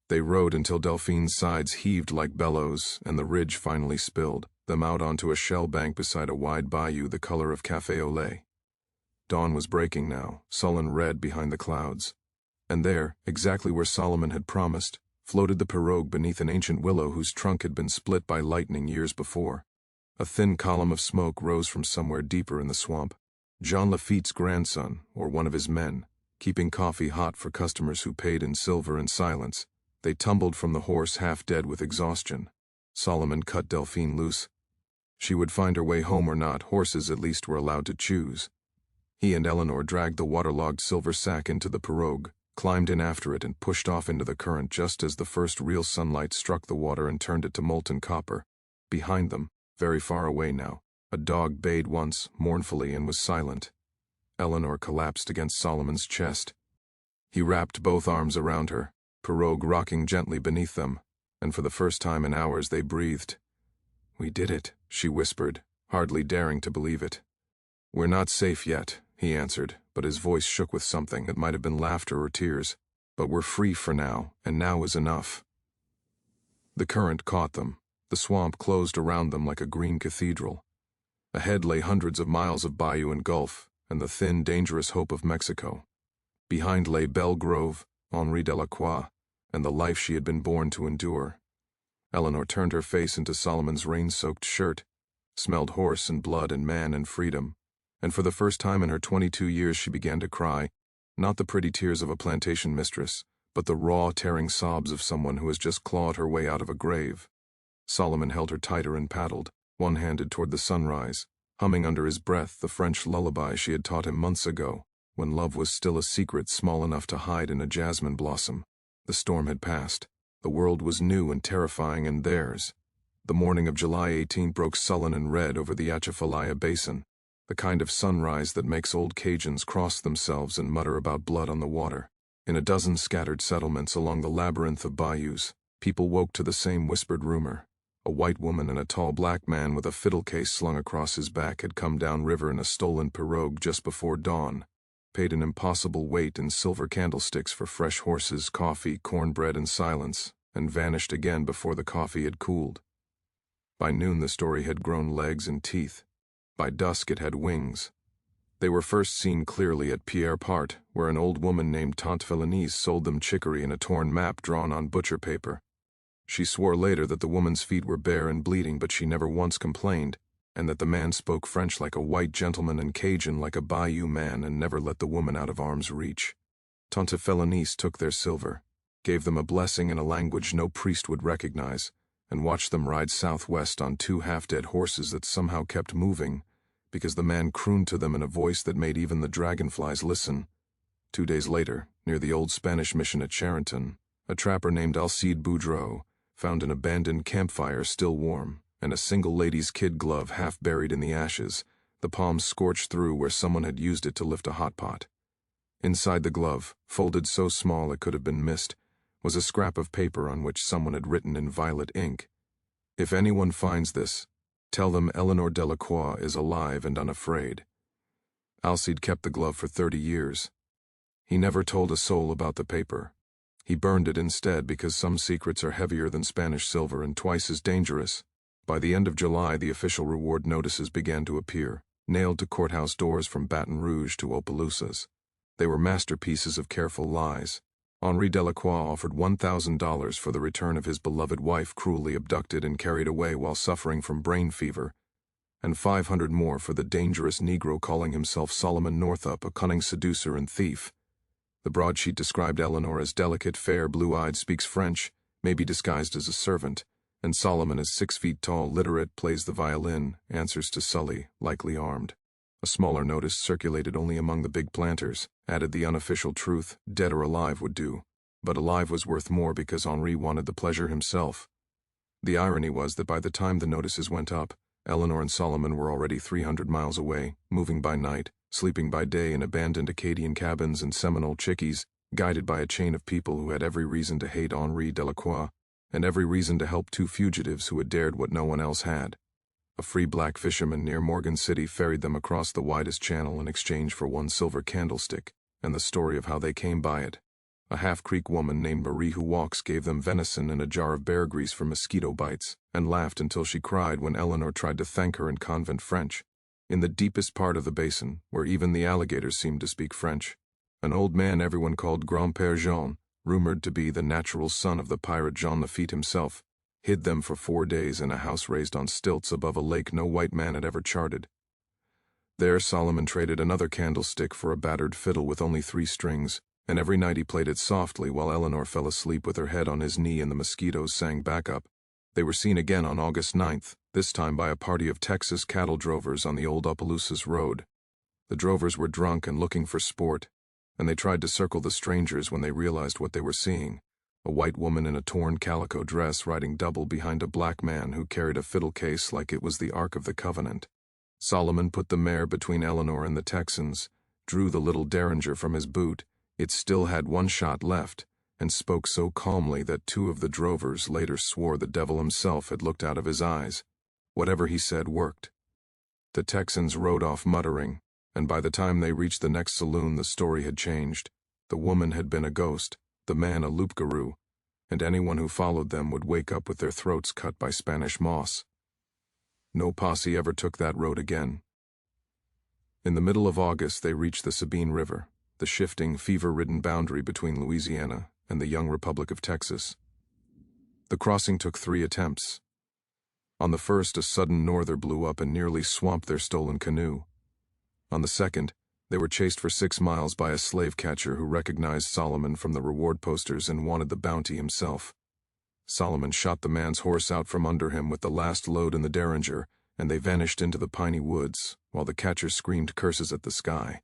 They rode until Delphine's sides heaved like bellows, and the ridge finally spilled them out onto a shell bank beside a wide bayou the color of café au lait. Dawn was breaking now, sullen red behind the clouds. And there, exactly where Solomon had promised, floated the pirogue beneath an ancient willow whose trunk had been split by lightning years before. A thin column of smoke rose from somewhere deeper in the swamp. Jean Lafitte's grandson, or one of his men, keeping coffee hot for customers who paid in silver and silence. They tumbled from the horse half dead with exhaustion. Solomon cut Delphine loose. She would find her way home or not, horses at least were allowed to choose. He and Eleanor dragged the waterlogged silver sack into the pirogue, climbed in after it and pushed off into the current just as the first real sunlight struck the water and turned it to molten copper. Behind them, very far away now, a dog bayed once, mournfully, and was silent. Eleanor collapsed against Solomon's chest. He wrapped both arms around her, pirogue rocking gently beneath them, and for the first time in hours they breathed. "We did it," she whispered, hardly daring to believe it. "We're not safe yet," he answered, but his voice shook with something that might have been laughter or tears. "But we're free for now, and now is enough." The current caught them. The swamp closed around them like a green cathedral. Ahead lay hundreds of miles of bayou and gulf, and the thin, dangerous hope of Mexico. Behind lay Belle Grove, Henri Delacroix, and the life she had been born to endure. Eleanor turned her face into Solomon's rain-soaked shirt, smelled horse and blood and man and freedom, and for the first time in her 22 years she began to cry, not the pretty tears of a plantation mistress, but the raw, tearing sobs of someone who has just clawed her way out of a grave. Solomon held her tighter and paddled, one-handed toward the sunrise, humming under his breath the French lullaby she had taught him months ago, when love was still a secret small enough to hide in a jasmine blossom. The storm had passed. The world was new and terrifying, and theirs. The morning of July 18 broke sullen and red over the Atchafalaya Basin, the kind of sunrise that makes old Cajuns cross themselves and mutter about blood on the water. In a dozen scattered settlements along the labyrinth of bayous, people woke to the same whispered rumor. A white woman and a tall black man with a fiddle case slung across his back had come down river in a stolen pirogue just before dawn, paid an impossible weight in silver candlesticks for fresh horses, coffee, cornbread, and silence, and vanished again before the coffee had cooled. By noon the story had grown legs and teeth. By dusk it had wings. They were first seen clearly at Pierre Part, where an old woman named Tante Félinise sold them chicory in a torn map drawn on butcher paper. She swore later that the woman's feet were bare and bleeding, but she never once complained, and that the man spoke French like a white gentleman and Cajun like a bayou man and never let the woman out of arm's reach. Tante Félinise took their silver, gave them a blessing in a language no priest would recognize, and watched them ride southwest on two half-dead horses that somehow kept moving, because the man crooned to them in a voice that made even the dragonflies listen. 2 days later, near the old Spanish mission at Charenton, a trapper named Alcide Boudreau found an abandoned campfire still warm, and a single lady's kid glove half buried in the ashes, the palm scorched through where someone had used it to lift a hot pot. Inside the glove, folded so small it could have been missed, was a scrap of paper on which someone had written in violet ink, "If anyone finds this, tell them Eleanor Delacroix is alive and unafraid." Alcide kept the glove for 30 years. He never told a soul about the paper. He burned it instead because some secrets are heavier than Spanish silver and twice as dangerous. By the end of July, the official reward notices began to appear, nailed to courthouse doors from Baton Rouge to Opelousas. They were masterpieces of careful lies. Henri Delacroix offered $1,000 for the return of his beloved wife cruelly abducted and carried away while suffering from brain fever, and 500 more for the dangerous Negro calling himself Solomon Northup, a cunning seducer and thief. The broadsheet described Eleanor as delicate, fair, blue-eyed, speaks French, may be disguised as a servant, and Solomon as 6 feet tall, literate, plays the violin, answers to Sully, likely armed. A smaller notice, circulated only among the big planters, added the unofficial truth, dead or alive would do. But alive was worth more because Henri wanted the pleasure himself. The irony was that by the time the notices went up, Eleanor and Solomon were already 300 miles away, moving by night, sleeping by day in abandoned Acadian cabins and Seminole chickees, guided by a chain of people who had every reason to hate Henri Delacroix, and every reason to help 2 fugitives who had dared what no one else had. A free black fisherman near Morgan City ferried them across the widest channel in exchange for 1 silver candlestick, and the story of how they came by it. A half-Creek woman named Marie Who Walks gave them venison and a jar of bear grease for mosquito bites, and laughed until she cried when Eleanor tried to thank her in convent French. In the deepest part of the basin, where even the alligators seemed to speak French, an old man everyone called Grand-Père Jean, rumored to be the natural son of the pirate Jean Lafitte himself, hid them for 4 days in a house raised on stilts above a lake no white man had ever charted. There Solomon traded another candlestick for a battered fiddle with only 3 strings, and every night he played it softly while Eleanor fell asleep with her head on his knee and the mosquitoes sang back up. They were seen again on August 9th, this time by a party of Texas cattle drovers on the old Opelousas Road. The drovers were drunk and looking for sport, and they tried to circle the strangers when they realized what they were seeing: a white woman in a torn calico dress riding double behind a black man who carried a fiddle case like it was the Ark of the Covenant. Solomon put the mare between Eleanor and the Texans, drew the little derringer from his boot, it still had 1 shot left, and spoke so calmly that 2 of the drovers later swore the devil himself had looked out of his eyes. Whatever he said worked. The Texans rode off muttering, and by the time they reached the next saloon the story had changed. The woman had been a ghost, the man a loup-garou, and anyone who followed them would wake up with their throats cut by Spanish moss. No posse ever took that road again. In the middle of August they reached the Sabine River, the shifting, fever-ridden boundary between Louisiana and the young Republic of Texas. The crossing took 3 attempts. On the first, a sudden norther blew up and nearly swamped their stolen canoe. On the second, they were chased for 6 miles by a slave catcher who recognized Solomon from the reward posters and wanted the bounty himself. Solomon shot the man's horse out from under him with the last load in the derringer, and they vanished into the piney woods, while the catcher screamed curses at the sky.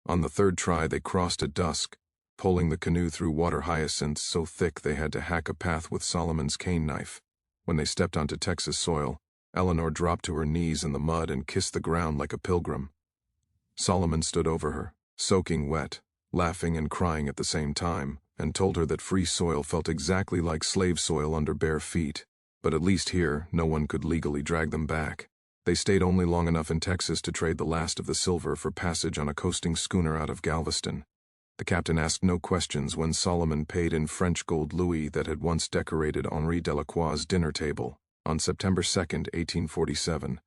On the 3rd try they crossed at dusk, poling the canoe through water hyacinths so thick they had to hack a path with Solomon's cane knife. When they stepped onto Texas soil, Eleanor dropped to her knees in the mud and kissed the ground like a pilgrim. Solomon stood over her, soaking wet, laughing and crying at the same time, and told her that free soil felt exactly like slave soil under bare feet, but at least here no one could legally drag them back. They stayed only long enough in Texas to trade the last of the silver for passage on a coasting schooner out of Galveston. The captain asked no questions when Solomon paid in French gold louis that had once decorated Henri Delacroix's dinner table. On September 2, 1847,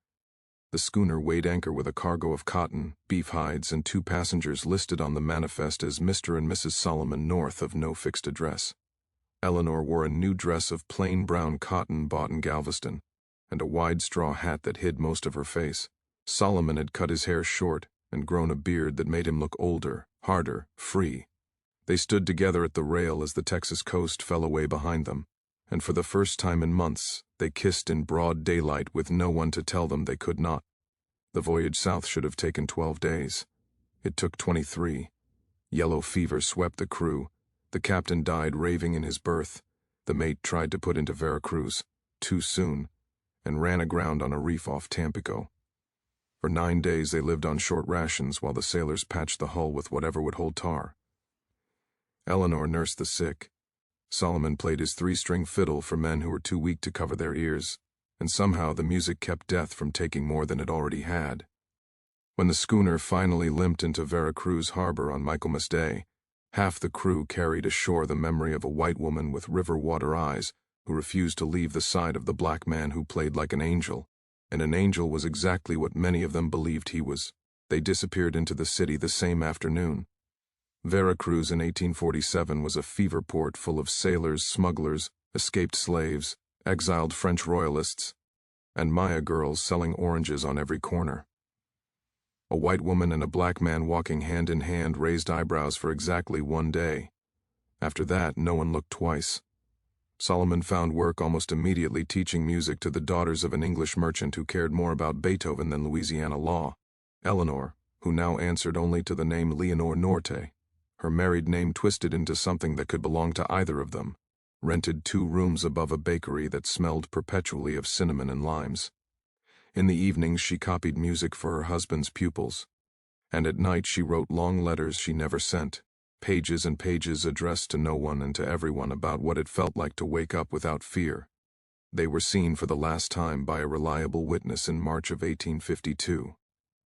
the schooner weighed anchor with a cargo of cotton, beef hides, and 2 passengers listed on the manifest as Mr. and Mrs. Solomon North of no fixed address. Eleanor wore a new dress of plain brown cotton bought in Galveston, and a wide straw hat that hid most of her face. Solomon had cut his hair short and grown a beard that made him look older, harder, free. They stood together at the rail as the Texas coast fell away behind them, and for the first time in months, they kissed in broad daylight with no one to tell them they could not. The voyage south should have taken 12 days. It took 23. Yellow fever swept the crew. The captain died raving in his berth. The mate tried to put into Veracruz, too soon, and ran aground on a reef off Tampico. For 9 days they lived on short rations while the sailors patched the hull with whatever would hold tar. Eleanor nursed the sick. Solomon played his 3-string fiddle for men who were too weak to cover their ears, and somehow the music kept death from taking more than it already had. When the schooner finally limped into Veracruz harbor on Michaelmas Day, half the crew carried ashore the memory of a white woman with river water eyes who refused to leave the side of the black man who played like an angel, and an angel was exactly what many of them believed he was. They disappeared into the city the same afternoon. Veracruz in 1847 was a fever port full of sailors, smugglers, escaped slaves, exiled French royalists, and Maya girls selling oranges on every corner. A white woman and a black man walking hand in hand raised eyebrows for exactly 1 day. After that, no one looked twice. Solomon found work almost immediately teaching music to the daughters of an English merchant who cared more about Beethoven than Louisiana law. Eleanor, who now answered only to the name Leonore Norte, her married name twisted into something that could belong to either of them, rented 2 rooms above a bakery that smelled perpetually of cinnamon and limes. In the evenings she copied music for her husband's pupils, and at night she wrote long letters she never sent, pages and pages addressed to no one and to everyone about what it felt like to wake up without fear. They were seen for the last time by a reliable witness in March of 1852,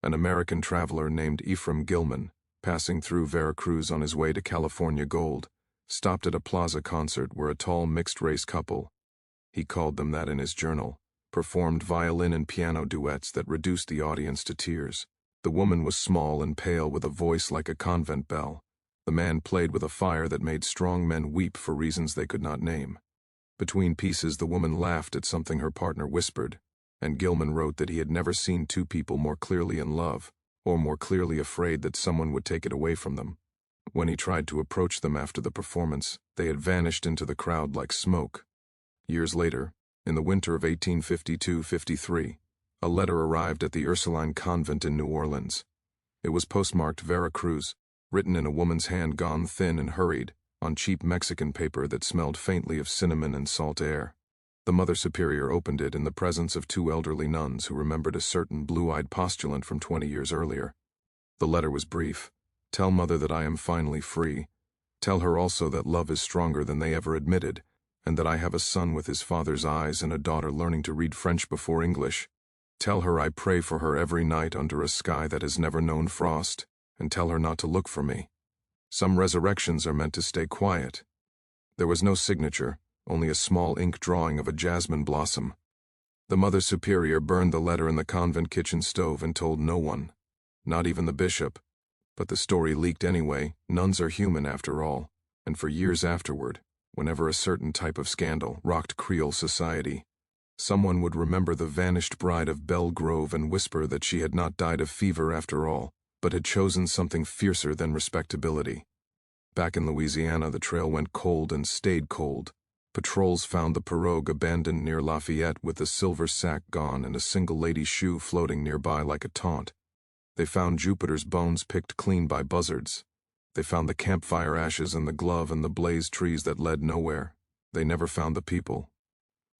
an American traveler named Ephraim Gilman, passing through Veracruz on his way to California Gold, stopped at a plaza concert where a tall mixed-race couple, he called them that in his journal, performed violin and piano duets that reduced the audience to tears. The woman was small and pale with a voice like a convent bell. The man played with a fire that made strong men weep for reasons they could not name. Between pieces the woman laughed at something her partner whispered, and Gilman wrote that he had never seen 2 people more clearly in love, or more clearly afraid that someone would take it away from them. When he tried to approach them after the performance, they had vanished into the crowd like smoke. Years later, in the winter of 1852-53, a letter arrived at the Ursuline convent in New Orleans. It was postmarked Veracruz, written in a woman's hand gone thin and hurried, on cheap Mexican paper that smelled faintly of cinnamon and salt air. The Mother Superior opened it in the presence of 2 elderly nuns who remembered a certain blue-eyed postulant from 20 years earlier. The letter was brief. Tell Mother that I am finally free. Tell her also that love is stronger than they ever admitted, and that I have a son with his father's eyes and a daughter learning to read French before English. Tell her I pray for her every night under a sky that has never known frost, and tell her not to look for me. Some resurrections are meant to stay quiet. There was no signature, only a small ink drawing of a jasmine blossom. The Mother Superior burned the letter in the convent kitchen stove and told no one, not even the bishop. But the story leaked anyway. Nuns are human after all, and for years afterward, whenever a certain type of scandal rocked Creole society, someone would remember the vanished bride of Belle Grove and whisper that she had not died of fever after all, but had chosen something fiercer than respectability. Back in Louisiana, the trail went cold and stayed cold. Patrols found the pirogue abandoned near Lafayette with the silver sack gone and a single lady's shoe floating nearby like a taunt. They found Jupiter's bones picked clean by buzzards. They found the campfire ashes and the glove and the blazed trees that led nowhere. They never found the people.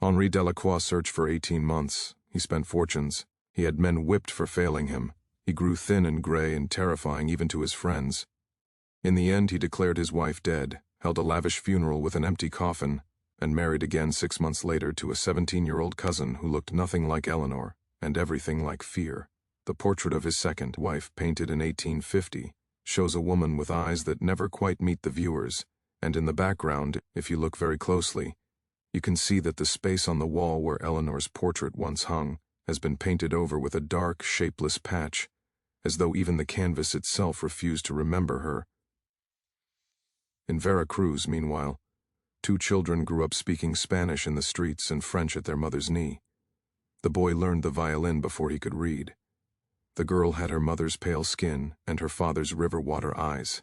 Henri Delacroix searched for 18 months. He spent fortunes. He had men whipped for failing him. He grew thin and gray and terrifying even to his friends. In the end, he declared his wife dead, held a lavish funeral with an empty coffin, and married again 6 months later to a 17-year-old cousin who looked nothing like Eleanor, and everything like fear. The portrait of his second wife, painted in 1850, shows a woman with eyes that never quite meet the viewers, and in the background, if you look very closely, you can see that the space on the wall where Eleanor's portrait once hung has been painted over with a dark, shapeless patch, as though even the canvas itself refused to remember her. In Veracruz, meanwhile, 2 children grew up speaking Spanish in the streets and French at their mother's knee. The boy learned the violin before he could read. The girl had her mother's pale skin and her father's river water eyes.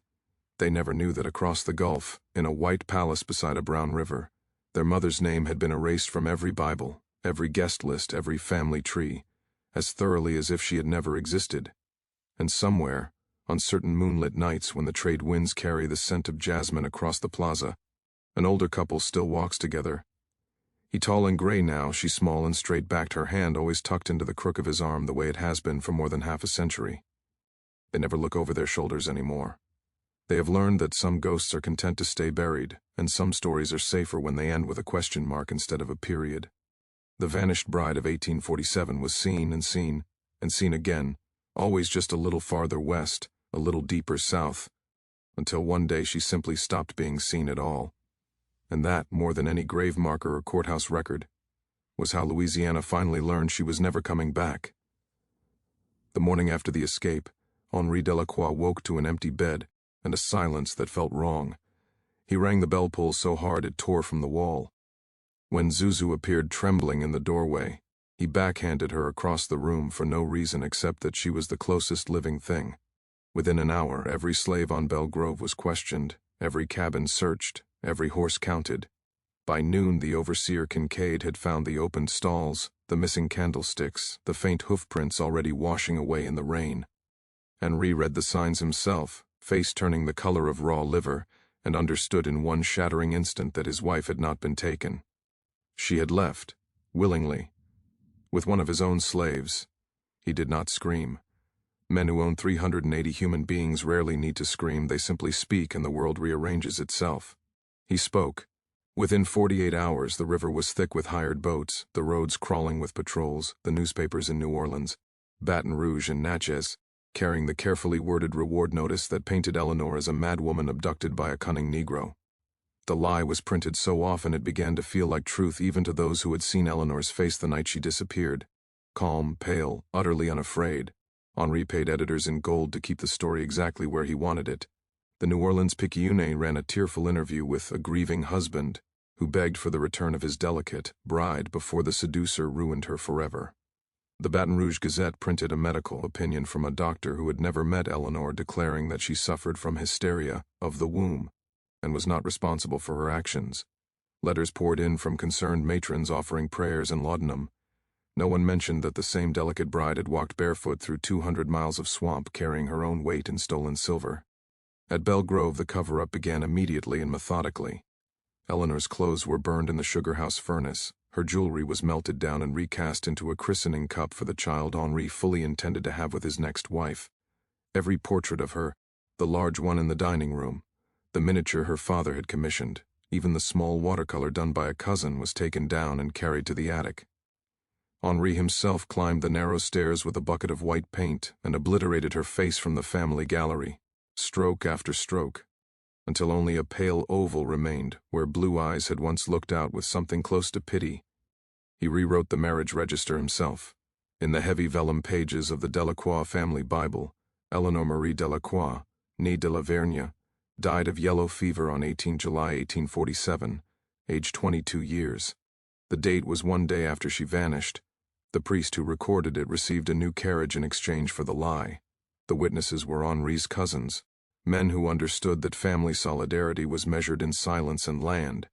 They never knew that across the Gulf, in a white palace beside a brown river, their mother's name had been erased from every Bible, every guest list, every family tree, as thoroughly as if she had never existed. And somewhere, on certain moonlit nights when the trade winds carry the scent of jasmine across the plaza, an older couple still walks together. He tall and gray now, she small and straight-backed, her hand always tucked into the crook of his arm the way it has been for more than half a century. They never look over their shoulders anymore. They have learned that some ghosts are content to stay buried, and some stories are safer when they end with a question mark instead of a period. The vanished bride of 1847 was seen and seen, and seen again, always just a little farther west, a little deeper south, until one day she simply stopped being seen at all. And that, more than any grave marker or courthouse record, was how Louisiana finally learned she was never coming back. The morning after the escape, Henri Delacroix woke to an empty bed and a silence that felt wrong. He rang the bell pull so hard it tore from the wall. When Zuzu appeared trembling in the doorway, he backhanded her across the room for no reason except that she was the closest living thing. Within an hour, every slave on Belle Grove was questioned, every cabin searched, every horse counted. By noon, the overseer Kincaid had found the opened stalls, the missing candlesticks, the faint hoofprints already washing away in the rain. Henri read the signs himself, face turning the color of raw liver, and understood in one shattering instant that his wife had not been taken. She had left, willingly, with one of his own slaves. He did not scream. Men who own 380 human beings rarely need to scream, they simply speak and the world rearranges itself. He spoke. Within 48 hours, the river was thick with hired boats, the roads crawling with patrols, the newspapers in New Orleans, Baton Rouge and Natchez, carrying the carefully worded reward notice that painted Eleanor as a madwoman abducted by a cunning Negro. The lie was printed so often it began to feel like truth even to those who had seen Eleanor's face the night she disappeared. Calm, pale, utterly unafraid. Henri paid editors in gold to keep the story exactly where he wanted it. The New Orleans Picayune ran a tearful interview with a grieving husband who begged for the return of his delicate bride before the seducer ruined her forever. The Baton Rouge Gazette printed a medical opinion from a doctor who had never met Eleanor, declaring that she suffered from hysteria of the womb and was not responsible for her actions. Letters poured in from concerned matrons offering prayers and laudanum. No one mentioned that the same delicate bride had walked barefoot through 200 miles of swamp carrying her own weight in stolen silver. At Belle Grove, the cover-up began immediately and methodically. Eleanor's clothes were burned in the sugar house furnace. Her jewelry was melted down and recast into a christening cup for the child Henri fully intended to have with his next wife. Every portrait of her, the large one in the dining room, the miniature her father had commissioned, even the small watercolor done by a cousin, was taken down and carried to the attic. Henri himself climbed the narrow stairs with a bucket of white paint and obliterated her face from the family gallery, stroke after stroke, until only a pale oval remained where blue eyes had once looked out with something close to pity. He rewrote the marriage register himself. In the heavy vellum pages of the Delacroix family Bible, Eleanor Marie Delacroix, née de la Vergne, died of yellow fever on 18 July 1847, aged 22 years. The date was one day after she vanished. The priest who recorded it received a new carriage in exchange for the lie. The witnesses were Henri's cousins, men who understood that family solidarity was measured in silence and land.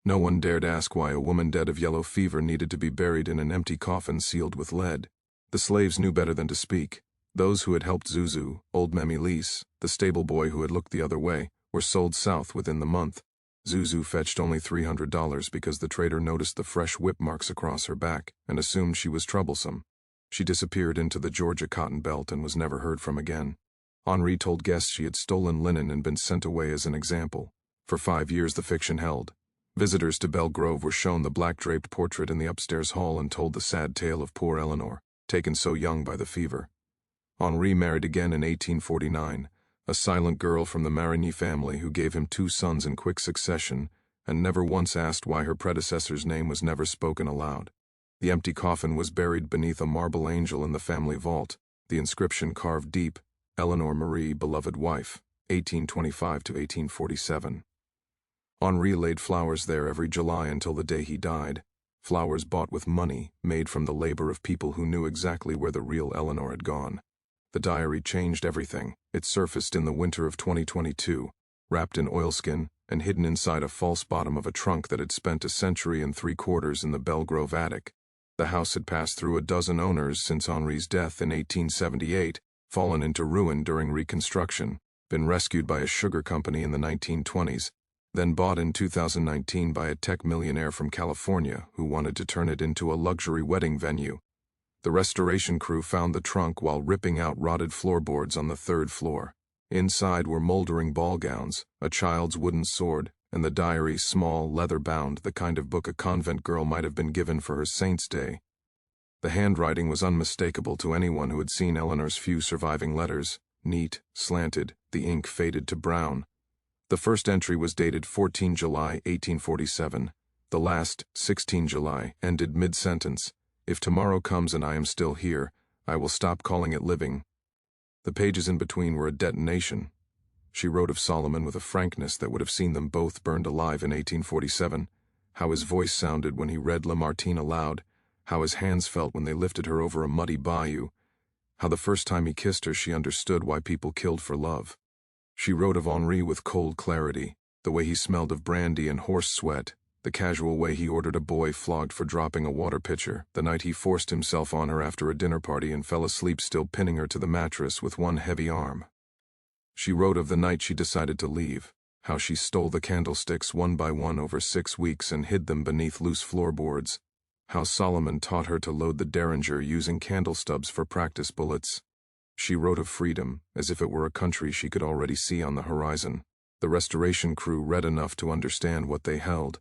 No one dared ask why a woman dead of yellow fever needed to be buried in an empty coffin sealed with lead. The slaves knew better than to speak. Those who had helped Zuzu, old Mammy Lise, the stable boy who had looked the other way, were sold south within the month. Zuzu fetched only $300 because the trader noticed the fresh whip marks across her back and assumed she was troublesome. She disappeared into the Georgia cotton belt and was never heard from again. Henri told guests she had stolen linen and been sent away as an example. For 5 years the fiction held. Visitors to Belle Grove were shown the black-draped portrait in the upstairs hall and told the sad tale of poor Eleanor, taken so young by the fever. Henri married again in 1849, a silent girl from the Marigny family who gave him 2 sons in quick succession and never once asked why her predecessor's name was never spoken aloud. The empty coffin was buried beneath a marble angel in the family vault, the inscription carved deep, Eleanor Marie, beloved wife, 1825 to 1847. Henri laid flowers there every July until the day he died, flowers bought with money made from the labor of people who knew exactly where the real Eleanor had gone. The diary changed everything. It surfaced in the winter of 2022, wrapped in oilskin and hidden inside a false bottom of a trunk that had spent a century and 3/4 in the Belle Grove attic. The house had passed through a dozen owners since Henri's death in 1878, fallen into ruin during Reconstruction, been rescued by a sugar company in the 1920s, then bought in 2019 by a tech millionaire from California who wanted to turn it into a luxury wedding venue. The restoration crew found the trunk while ripping out rotted floorboards on the 3rd floor. Inside were moldering ball gowns, a child's wooden sword, and the diary, small, leather-bound, the kind of book a convent girl might have been given for her saint's day. The handwriting was unmistakable to anyone who had seen Eleanor's few surviving letters, neat, slanted, the ink faded to brown. The first entry was dated 14 July 1847. The last, 16 July, ended mid-sentence. If tomorrow comes and I am still here, I will stop calling it living. The pages in between were a detonation. She wrote of Solomon with a frankness that would have seen them both burned alive in 1847, how his voice sounded when he read Lamartine aloud, how his hands felt when they lifted her over a muddy bayou, how the first time he kissed her she understood why people killed for love. She wrote of Henri with cold clarity, the way he smelled of brandy and horse sweat, the casual way he ordered a boy flogged for dropping a water pitcher, the night he forced himself on her after a dinner party and fell asleep still pinning her to the mattress with one heavy arm. She wrote of the night she decided to leave, how she stole the candlesticks one by one over 6 weeks and hid them beneath loose floorboards, how Solomon taught her to load the Derringer using candle stubs for practice bullets. She wrote of freedom, as if it were a country she could already see on the horizon. The restoration crew read enough to understand what they held.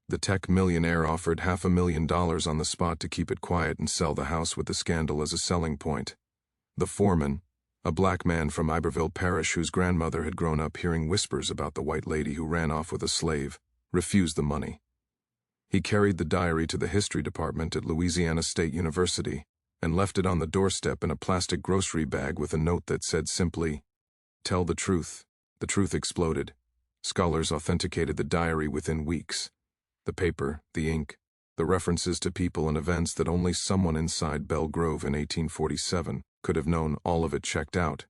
The tech millionaire offered $500,000 on the spot to keep it quiet and sell the house with the scandal as a selling point. The foreman, a black man from Iberville Parish whose grandmother had grown up hearing whispers about the white lady who ran off with a slave, refused the money. He carried the diary to the history department at Louisiana State University and left it on the doorstep in a plastic grocery bag with a note that said simply, "Tell the truth." The truth exploded. Scholars authenticated the diary within weeks. The paper, the ink, the references to people and events that only someone inside Belle Grove in 1847 could have known, all of it checked out.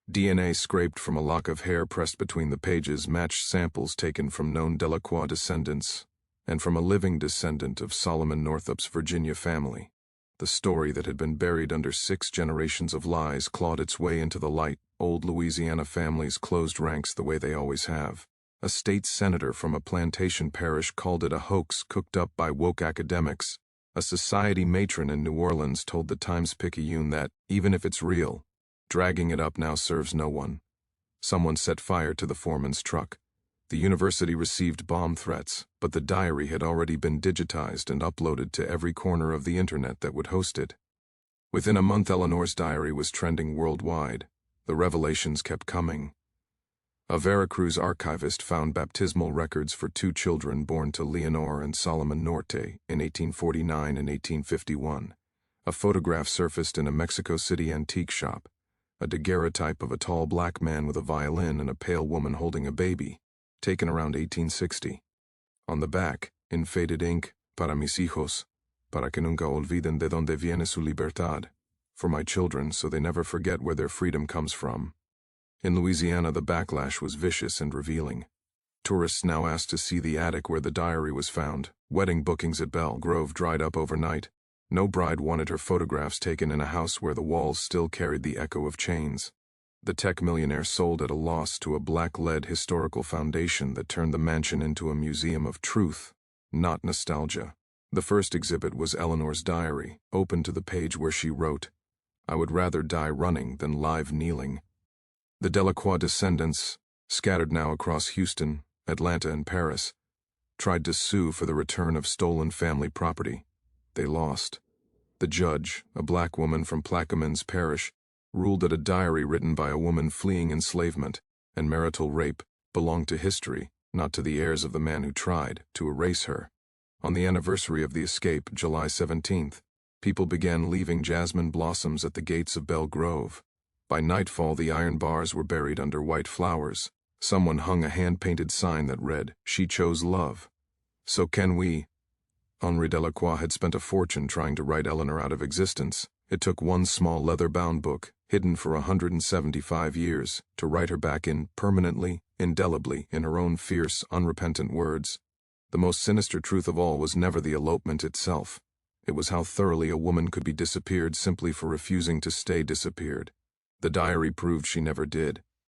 DNA scraped from a lock of hair pressed between the pages matched samples taken from known Delacroix descendants and from a living descendant of Solomon Northup's Virginia family. The story that had been buried under 6 generations of lies clawed its way into the light. Old Louisiana families closed ranks the way they always have. A state senator from a plantation parish called it a hoax cooked up by woke academics. A society matron in New Orleans told the Times-Picayune that, even if it's real, dragging it up now serves no one. Someone set fire to the foreman's truck. The university received bomb threats, but the diary had already been digitized and uploaded to every corner of the internet that would host it. Within a month, Eleanor's diary was trending worldwide. The revelations kept coming. A Veracruz archivist found baptismal records for 2 children born to Leonor and Solomon Norte in 1849 and 1851. A photograph surfaced in a Mexico City antique shop, a daguerreotype of a tall black man with a violin and a pale woman holding a baby, taken around 1860. On the back, in faded ink, "Para mis hijos, para que nunca olviden de donde viene su libertad," for my children so they never forget where their freedom comes from. In Louisiana, the backlash was vicious and revealing. Tourists now asked to see the attic where the diary was found. Wedding bookings at Belle Grove dried up overnight. No bride wanted her photographs taken in a house where the walls still carried the echo of chains. The tech millionaire sold at a loss to a black-lead historical foundation that turned the mansion into a museum of truth, not nostalgia. The first exhibit was Eleanor's diary, open to the page where she wrote, "I would rather die running than live kneeling." The Delacroix descendants, scattered now across Houston, Atlanta, and Paris, tried to sue for the return of stolen family property. They lost. The judge, a black woman from Plaquemines Parish, ruled that a diary written by a woman fleeing enslavement and marital rape belonged to history, not to the heirs of the man who tried to erase her. On the anniversary of the escape, July 17th, people began leaving jasmine blossoms at the gates of Belle Grove. By nightfall, the iron bars were buried under white flowers. Someone hung a hand-painted sign that read, "She chose love. So can we." Henri Delacroix had spent a fortune trying to write Eleanor out of existence. It took one small leather-bound book, hidden for 175 years, to write her back in permanently, indelibly, in her own fierce, unrepentant words. The most sinister truth of all was never the elopement itself. It was how thoroughly a woman could be disappeared simply for refusing to stay disappeared. The diary proved she never did.